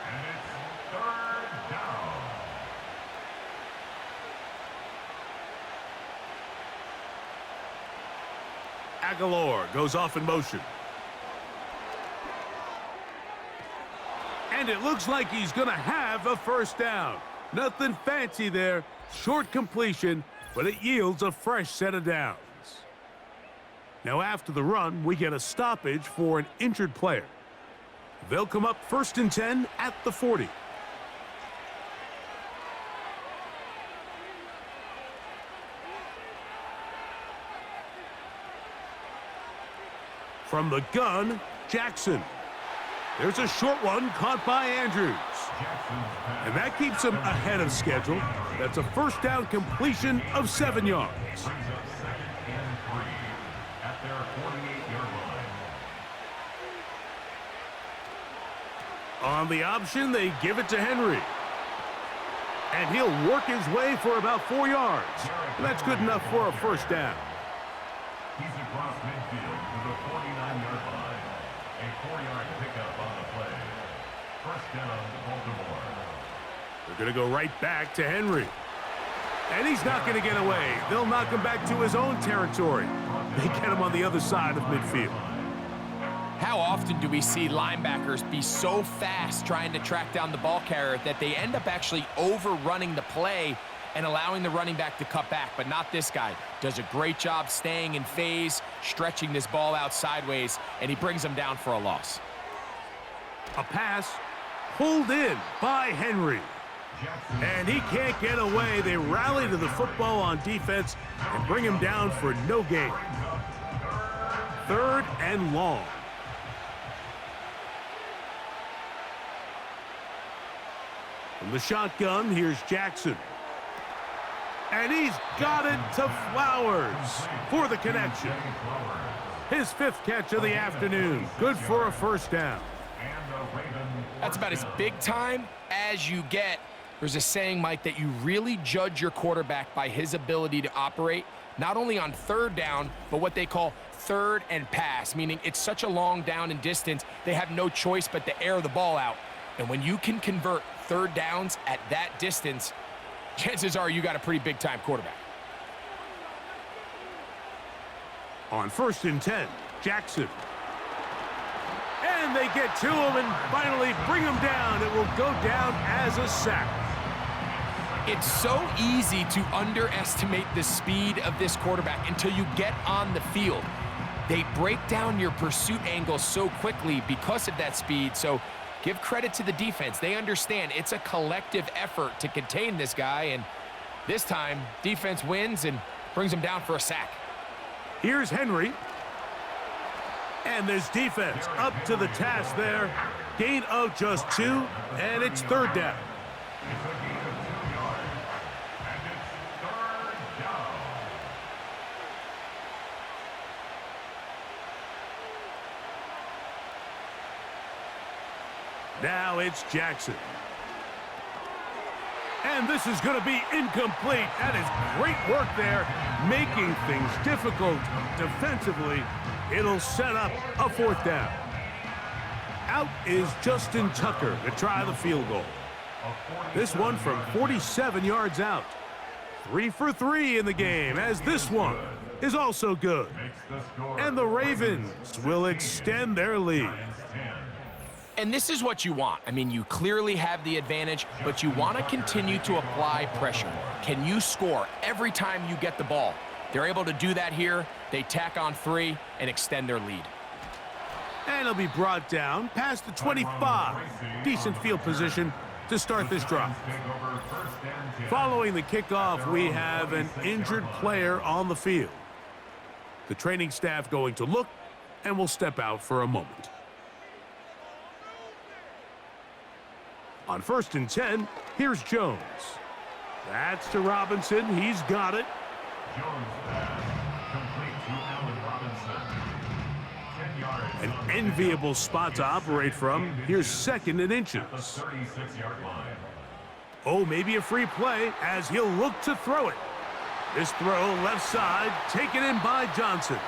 And it's 3rd down. Aguilar goes off in motion. And it looks like he's going to have a 1st down. Nothing fancy there. Short completion, but it yields a fresh set of downs. Now after the run, we get a stoppage for an injured player. They'll come up 1st and 10 at the 40. From the gun, Jackson. There's a short one caught by Andrews. And that keeps him ahead of schedule. That's a 1st down completion of 7 yards. Brings up 2nd and 3 at their 48-yard line. On the option, they give it to Henry. And he'll work his way for about 4 yards. That's good enough for a 1st down. He's across midfield to the 49-yard line. A 4-yard pickup on the play. 1st down, Baltimore. They're going to go right back to Henry. And he's not going to get away. They'll knock him back to his own territory. They get him on the other side of midfield. How often do we see linebackers be so fast trying to track down the ball carrier that they end up actually overrunning the play and allowing the running back to cut back? But not this guy. Does a great job staying in phase, stretching this ball out sideways, and he brings him down for a loss. A pass pulled in by Henry. And he can't get away. They rally to the football on defense and bring him down for no gain. 3rd and long. From the shotgun, here's Jackson. And he's got it to Flowers for the connection. His 5th catch of the afternoon. Good for a 1st down. That's about as big time as you get. There's a saying, Mike, that you really judge your quarterback by his ability to operate, not only on 3rd down, but what they call 3rd and pass, meaning it's such a long down and distance, they have no choice but to air the ball out. And when you can convert 3rd downs at that distance, chances are you got a pretty big-time quarterback. On 1st and 10, Jackson. And they get to him and finally bring him down. It will go down as a sack. It's so easy to underestimate the speed of this quarterback until you get on the field. They break down your pursuit angle so quickly because of that speed. So give credit to the defense. They understand it's a collective effort to contain this guy. And this time, defense wins and brings him down for a sack. Here's Henry. And this defense up to the task there. Gain of just 2, and it's 3rd down. It's a gain of 2 yards. And it's 3rd down. Now it's Jackson. And this is going to be incomplete. That is great work there, making things difficult defensively. It'll set up a 4th down. Out is Justin Tucker to try the field goal. This one from 47 yards out. 3 for 3 in the game, as this one is also good. And the Ravens will extend their lead. And this is what you want. I mean, you clearly have the advantage, but you want to continue to apply pressure. Can you score every time you get the ball? They're able to do that here. They tack on 3 and extend their lead. And it'll be brought down past the 25. Decent field position to start this drive. Following the kickoff, we have an injured player on the field. The training staff going to look and will step out for a moment. On 1st and 10, here's Jones. That's to Robinson. He's got it. Jones pass, complete to Allen Robinson. 10 yards. An enviable spot to operate from. Here's 2nd and inches. 36-yard line. Oh, maybe a free play as he'll look to throw it. This throw left side, taken in by Johnson.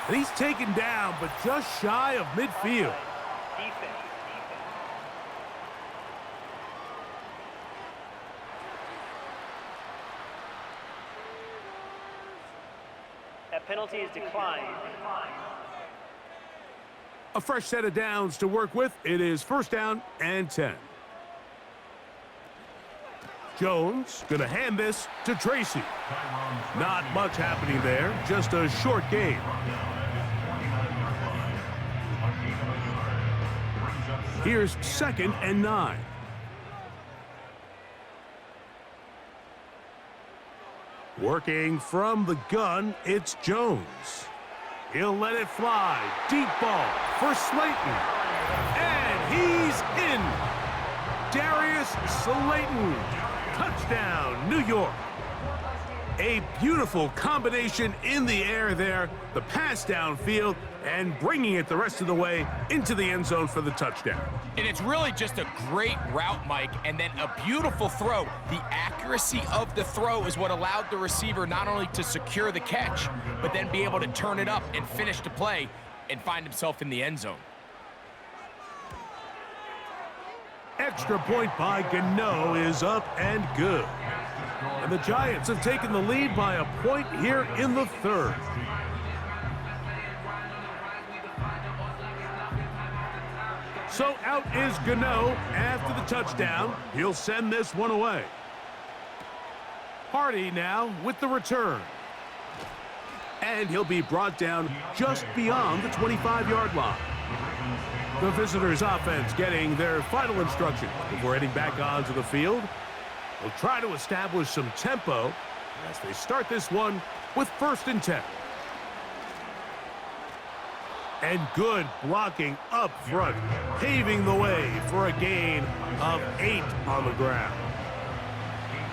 And he's taken down, but just shy of midfield. Defense. That penalty is declined. A fresh set of downs to work with. It is 1st down and 10. Jones going to hand this to Tracy. Not much happening there, just a short game. Here's 2nd and 9. Working from the gun, it's Jones. He'll let it fly. Deep ball for Slayton. And he's in. Darius Slayton. Touchdown, New York. A beautiful combination in the air there. The pass downfield and bringing it the rest of the way into the end zone for the touchdown. And it's really just a great route, Mike, and then a beautiful throw. The accuracy of the throw is what allowed the receiver not only to secure the catch, but then be able to turn it up and finish the play and find himself in the end zone. Extra point by Gano is up and good. And the Giants have taken the lead by a point here in the 3rd. So out is Gano after the touchdown. He'll send this one away. Hardy now with the return. And he'll be brought down just beyond the 25-yard line. The visitors' offense getting their final instructions before heading back onto the field. They'll try to establish some tempo as they start this one with 1st and 10. And good blocking up front, paving the way for a gain of 8 on the ground.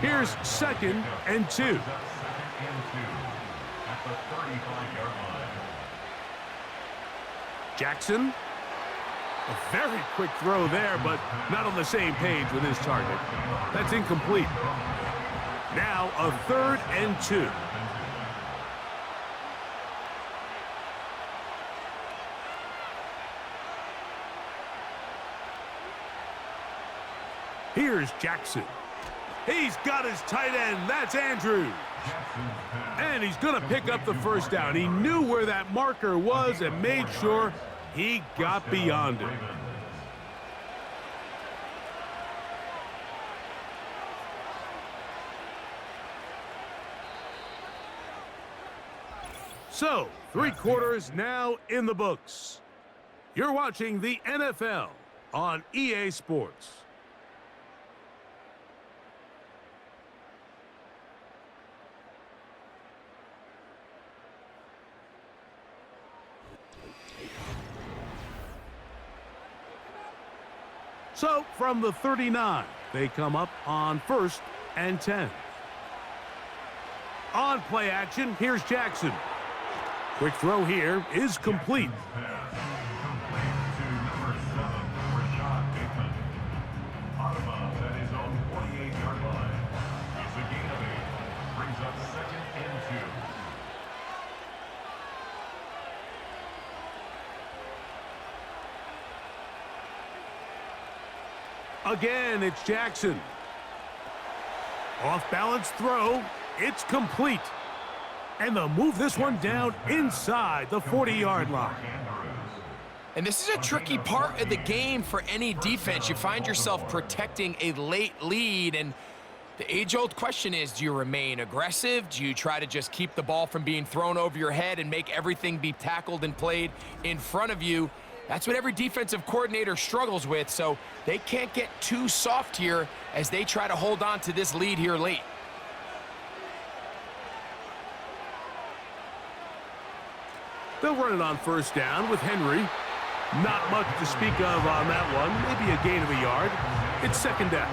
Here's 2nd and 2. At the 35-yard line. Jackson. A very quick throw there, but not on the same page with his target. That's incomplete. Now a 3rd and 2. Here's Jackson. He's got his tight end. That's Andrews. And he's going to pick up the 1st down. He knew where that marker was and made sure he got beyond it. So, 3 quarters now in the books. You're watching the NFL on EA Sports. So, from the 39, they come up on 1st and 10. On play action, here's Jackson. Quick throw here is complete. Again, it's Jackson. Off-balance throw. It's complete. And they'll move this one down inside the 40-yard line. And this is a tricky part of the game for any defense. You find yourself protecting a late lead, and the age-old question is, do you remain aggressive? Do you try to just keep the ball from being thrown over your head and make everything be tackled and played in front of you? That's what every defensive coordinator struggles with, so they can't get too soft here as they try to hold on to this lead here late. They'll run it on first down with Henry. Not much to speak of on that one. Maybe a gain of a yard. It's second down.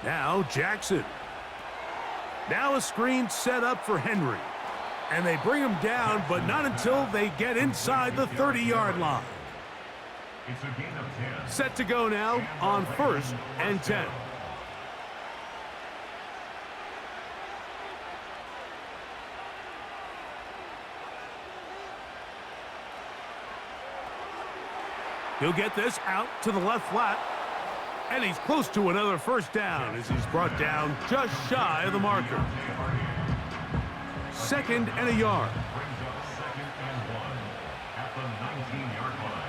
Now Jackson. Now a screen set up for Henry. And they bring him down, but not until they get inside the 30-yard line. It's a gain of 10. Set to go now on 1st and 10. He'll get this out to the left flat. And he's close to another first down as he's brought down just shy of the marker. 2nd and a yard. Brings up 2nd and 1 at the 19-yard line.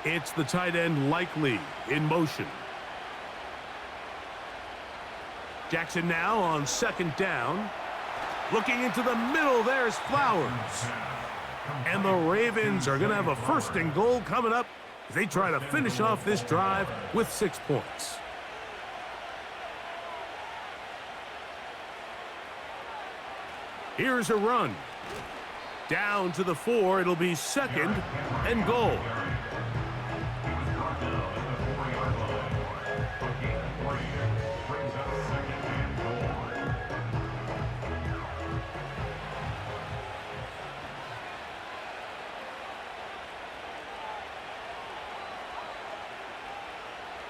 It's the tight end Likely in motion. Jackson now on 2nd down. Looking into the middle, there's Flowers. And the Ravens are going to have a 1st and goal coming up as they try to finish off this drive with 6 points. Here's a run. Down to the 4, it'll be 2nd and goal.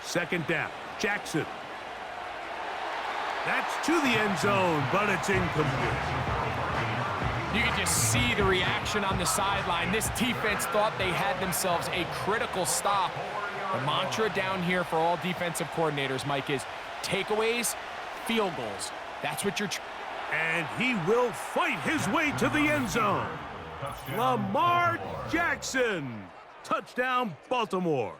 Second down, Jackson. That's to the end zone, but it's incomplete. You can just see the reaction on the sideline. This defense thought they had themselves a critical stop. The mantra down here for all defensive coordinators, Mike, is takeaways, field goals. That's what you're... And he will fight his way to the end zone. Lamar Jackson. Touchdown, Baltimore.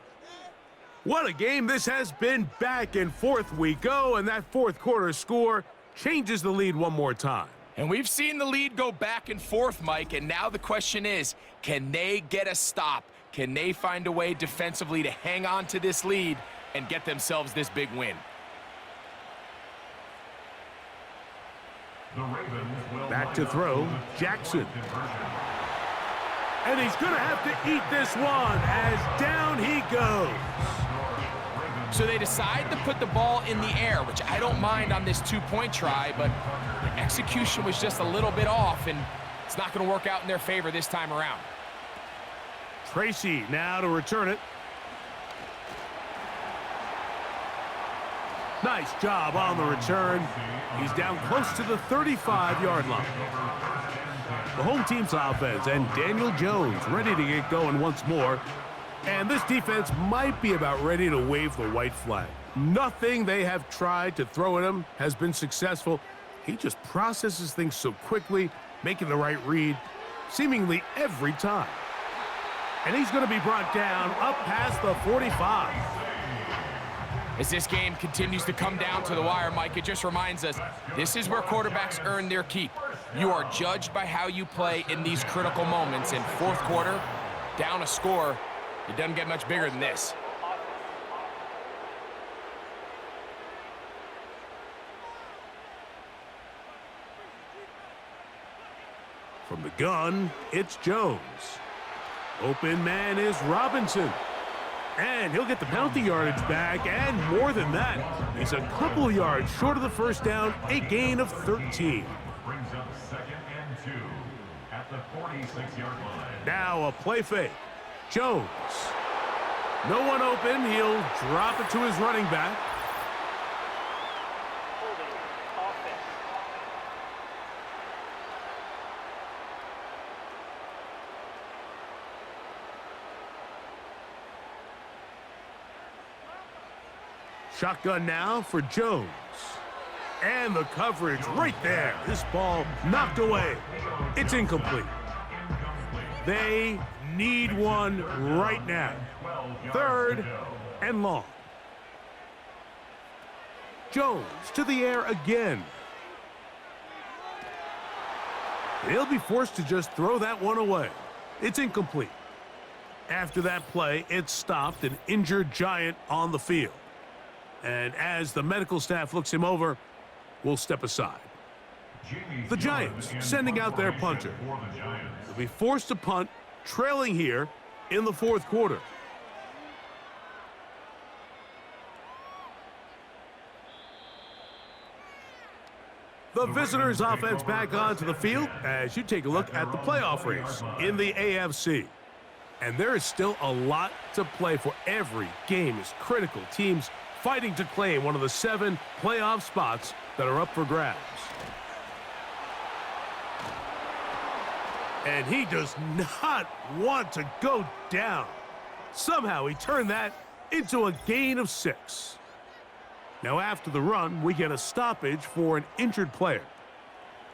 What a game this has been. Back and forth we go, and that 4th quarter score changes the lead one more time. And we've seen the lead go back and forth, Mike, and now the question is, can they get a stop? Can they find a way defensively to hang on to this lead and get themselves this big win? Back to throw, Jackson. And he's going to have to eat this one as down he goes. So they decide to put the ball in the air, which I don't mind on this 2-point try, but the execution was just a little bit off, and it's not going to work out in their favor this time around. Tracy now to return it. Nice job on the return. He's down close to the 35-yard line. The home team's offense and Daniel Jones ready to get going once more. And this defense might be about ready to wave the white flag. Nothing they have tried to throw at him has been successful. He just processes things so quickly, making the right read, seemingly every time. And he's going to be brought down up past the 45. As this game continues to come down to the wire, Mike, it just reminds us, this is where quarterbacks earn their keep. You are judged by how you play in these critical moments. In 4th quarter, down a score, it doesn't get much bigger than this. From the gun, it's Jones. Open man is Robinson. And he'll get the penalty yardage back, and more than that. He's a couple yards short of the first down, a gain of 13. Brings up 2nd and 2 at the 46-yard line. Now a play fake. Jones. No one open. He'll drop it to his running back. Holding offense. Shotgun now for Jones. And the coverage right there. This ball knocked away. It's incomplete. They need one right now. 3rd and long. Jones to the air again. He'll be forced to just throw that one away. It's incomplete. After that play, it stopped an injured Giant on the field. And as the medical staff looks him over, we'll step aside. The Giants sending out their punter. They'll be forced to punt, trailing here in the 4th quarter. The visitors' offense back onto the field as you take a look at the playoff race in the AFC. And there is still a lot to play for. Every game is critical. Teams fighting to claim one of the 7 playoff spots that are up for grabs. And he does not want to go down. Somehow he turned that into a gain of 6. Now after the run, we get a stoppage for an injured player.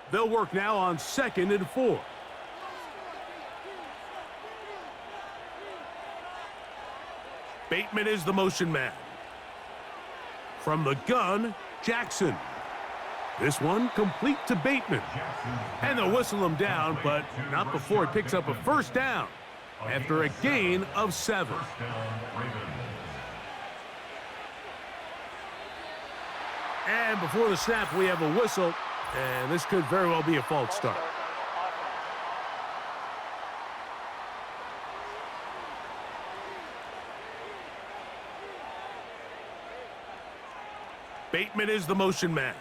They'll work now on 2nd and 4. Bateman is the motion man. From the gun, Jackson. This one complete to Bateman. And they'll whistle him down, but not before he picks up a 1st down after a gain of 7. And before the snap, we have a whistle, and this could very well be a false start. Bateman is the motion man.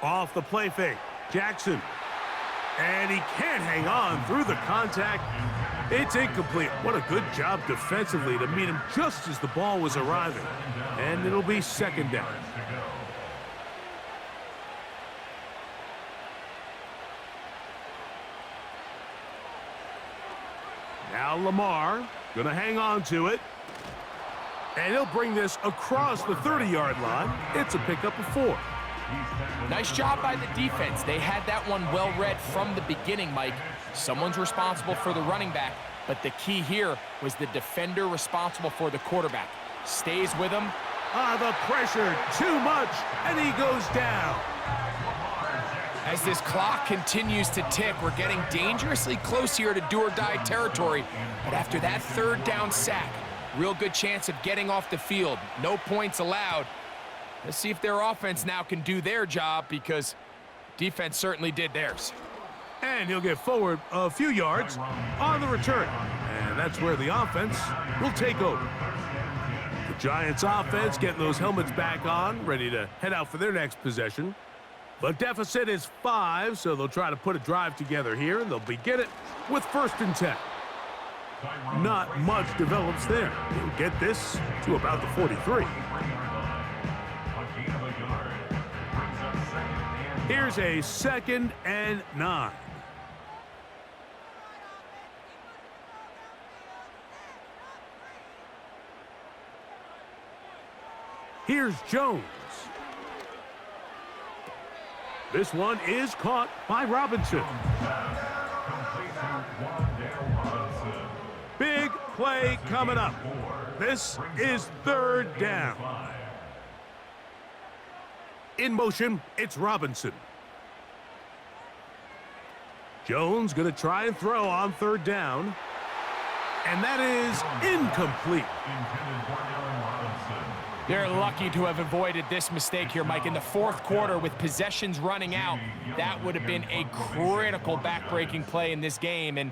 Off the play fake, Jackson. And he can't hang on through the contact. It's incomplete. What a good job defensively to meet him just as the ball was arriving. And it'll be 2nd down. Now Lamar gonna hang on to it. And he'll bring this across the 30-yard line. It's a pickup of 4. Nice job by the defense. They had that one well read from the beginning, Mike. Someone's responsible for the running back, but the key here was the defender responsible for the quarterback. Stays with him. The pressure, too much, and he goes down. As this clock continues to tick, we're getting dangerously close here to do-or-die territory. But after that 3rd down sack, real good chance of getting off the field. No points allowed. Let's see if their offense now can do their job, because defense certainly did theirs. And he'll get forward a few yards on the return. And that's where the offense will take over. The Giants offense getting those helmets back on, ready to head out for their next possession. The deficit is 5, so they'll try to put a drive together here, and they'll begin it with 1st and 10. Not much develops there. He'll get this to about the 43. Here's a 2nd and 9. Here's Jones. This one is caught by Robinson. Big play coming up. This is 3rd down. In motion, it's Robinson. Jones going to try and throw on 3rd down. And that is incomplete. They're lucky to have avoided this mistake here, Mike. In the 4th quarter, with possessions running out, that would have been a critical back-breaking play in this game. And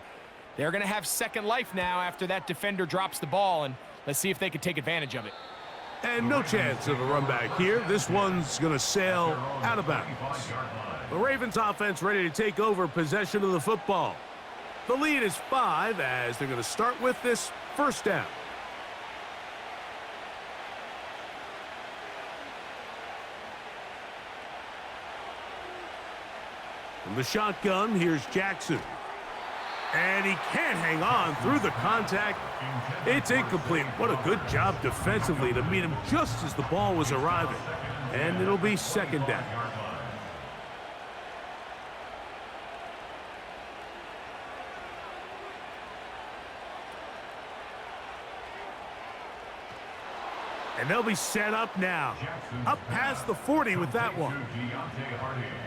they're going to have second life now after that defender drops the ball. And let's see if they can take advantage of it. And no chance of a run back here. This one's going to sail out of bounds. The Ravens offense ready to take over possession of the football. The lead is 5 as they're going to start with this first down. From the shotgun, here's Jackson. And he can't hang on through the contact. It's incomplete. What a good job defensively to meet him just as the ball was arriving. And it'll be second down. And they'll be set up now. Up past the 40 with that one.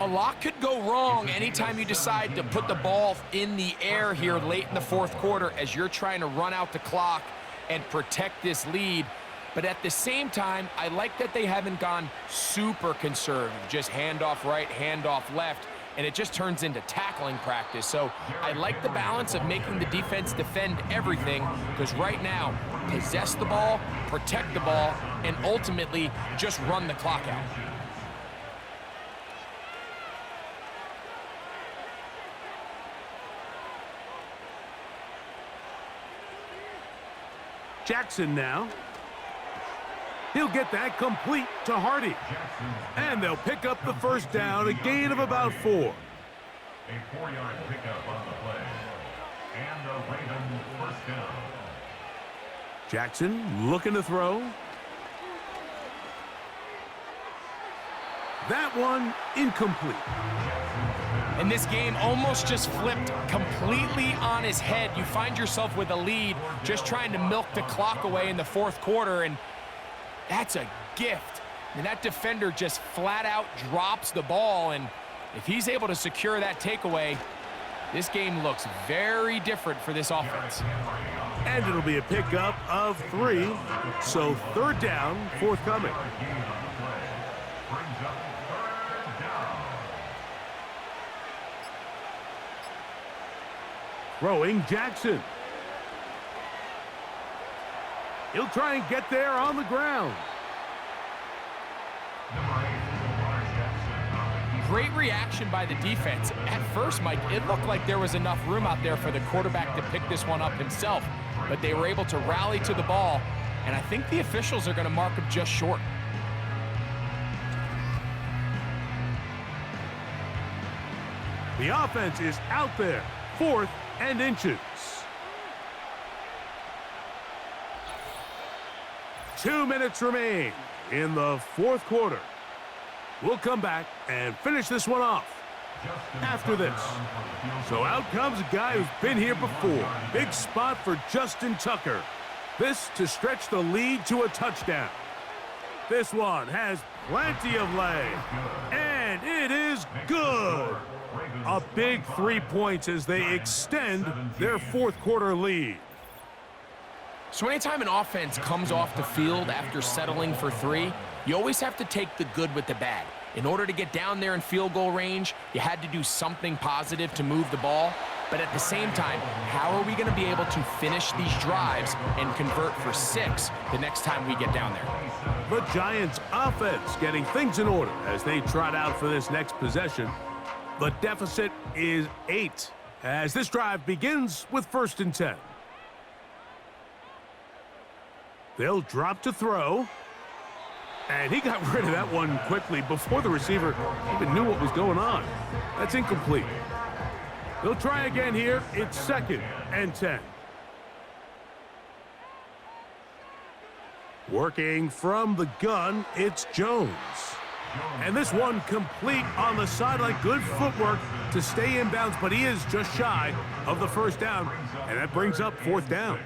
A lot could go wrong anytime you decide to put the ball in the air here late in the fourth quarter as you're trying to run out the clock and protect this lead. But at the same time, I like that they haven't gone super conservative, just handoff right, handoff left, and it just turns into tackling practice. So I like the balance of making the defense defend everything, because right now, possess the ball, protect the ball, and ultimately just run the clock out. Jackson now. He'll get that complete to Hardy. And they'll pick up the first down, a gain of about 4. A 4-yard pickup on the play. And the Ravens first down. Jackson looking to throw. That one incomplete. And this game almost just flipped completely on his head. You find yourself with a lead, just trying to milk the clock away in the fourth quarter, and that's a gift. And that defender just flat out drops the ball, and if he's able to secure that takeaway, this game looks very different for this offense. And it'll be a pickup of 3, so third down forthcoming. Throwing Jackson. He'll try and get there on the ground. Great reaction by the defense. At first, Mike, it looked like there was enough room out there for the quarterback to pick this one up himself, but they were able to rally to the ball, and I think the officials are going to mark him just short. The offense is out there, 4th and inches. 2 minutes remain in the fourth quarter. We'll come back and finish this one off after this. So out comes a guy who's been here before. Big spot for Justin Tucker. This to stretch the lead to a touchdown. This one has plenty of leg, and it is good. A big 3 points as they extend their fourth quarter lead. So anytime an offense comes off the field after settling for 3, you always have to take the good with the bad. In order to get down there in field goal range, you had to do something positive to move the ball. But at the same time, how are we going to be able to finish these drives and convert for 6 the next time we get down there? The Giants offense getting things in order as they trot out for this next possession. The deficit is 8 as this drive begins with 1st and 10. They'll drop to throw. And he got rid of that one quickly before the receiver even knew what was going on. That's incomplete. They'll try again here. It's 2nd and 10. Working from the gun, it's Jones. And this one complete on the sideline. Good footwork to stay inbounds, but he is just shy of the first down. And that brings up 4th down.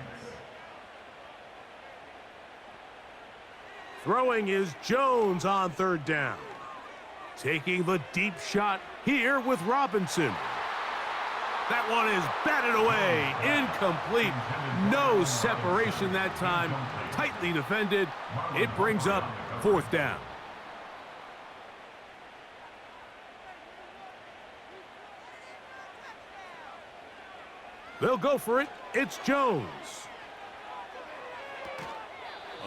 Throwing is Jones on 3rd down. Taking the deep shot here with Robinson. That one is batted away. Incomplete. No separation that time. Tightly defended. It brings up 4th down. They'll go for it. It's Jones.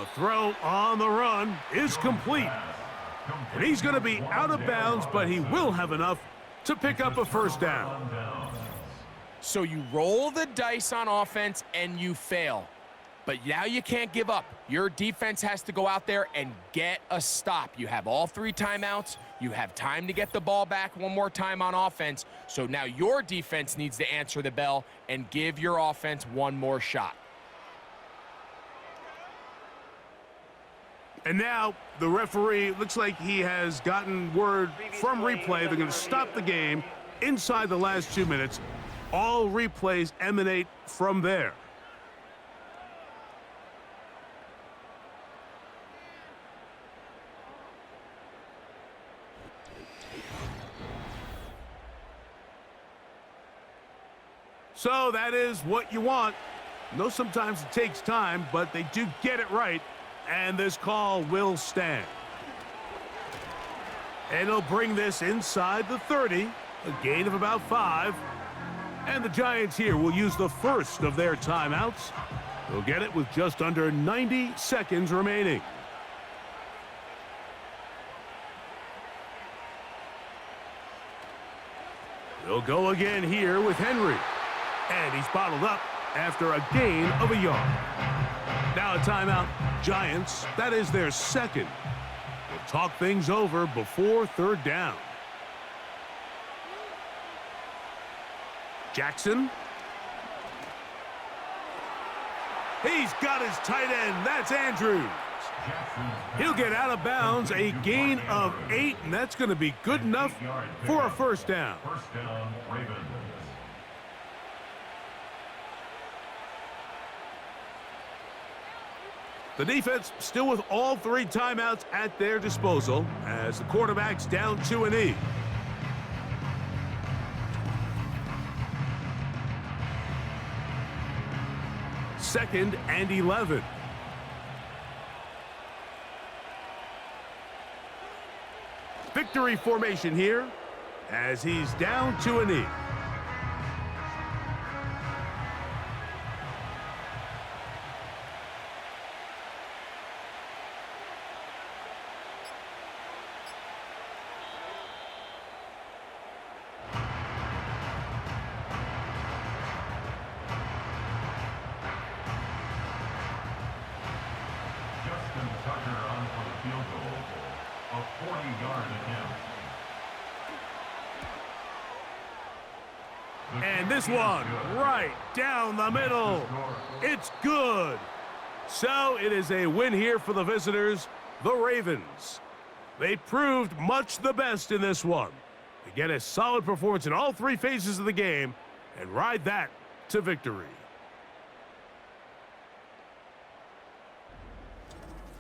A throw on the run is complete. And he's going to be out of bounds, but he will have enough to pick up a 1st down. So you roll the dice on offense and you fail. But now you can't give up. Your defense has to go out there and get a stop. You have all 3 timeouts. You have time to get the ball back one more time on offense. So now your defense needs to answer the bell and give your offense one more shot. And now the referee looks like he has gotten word from replay. They're going to stop the game inside the last 2 minutes. All replays emanate from there. So that is what you want. I know sometimes it takes time, but they do get it right, and this call will stand. And he'll bring this inside the 30, a gain of about 5. And the Giants here will use the first of their timeouts. They'll get it with just under 90 seconds remaining. They'll go again here with Henry. And he's bottled up after a gain of a yard. Now a timeout. Giants, that is their second. We'll talk things over before 3rd down. Jackson. He's got his tight end. That's Andrews. He'll get out of bounds, a gain of 8, and that's going to be good enough for a first down. First down, Ravens. The defense still with all 3 timeouts at their disposal as the quarterback's down to a knee. Second and 11. Victory formation here as he's down to a knee. And this one, right down the middle. It's good. So it is a win here for the visitors, the Ravens. They proved much the best in this one. They get a solid performance in all 3 phases of the game and ride that to victory.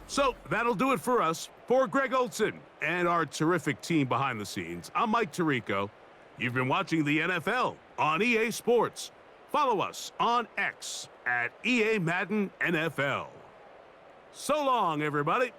So that'll do it for us. For Greg Olson and our terrific team behind the scenes, I'm Mike Tirico. You've been watching the NFL on EA Sports. Follow us on X at EA Madden NFL. So long, everybody.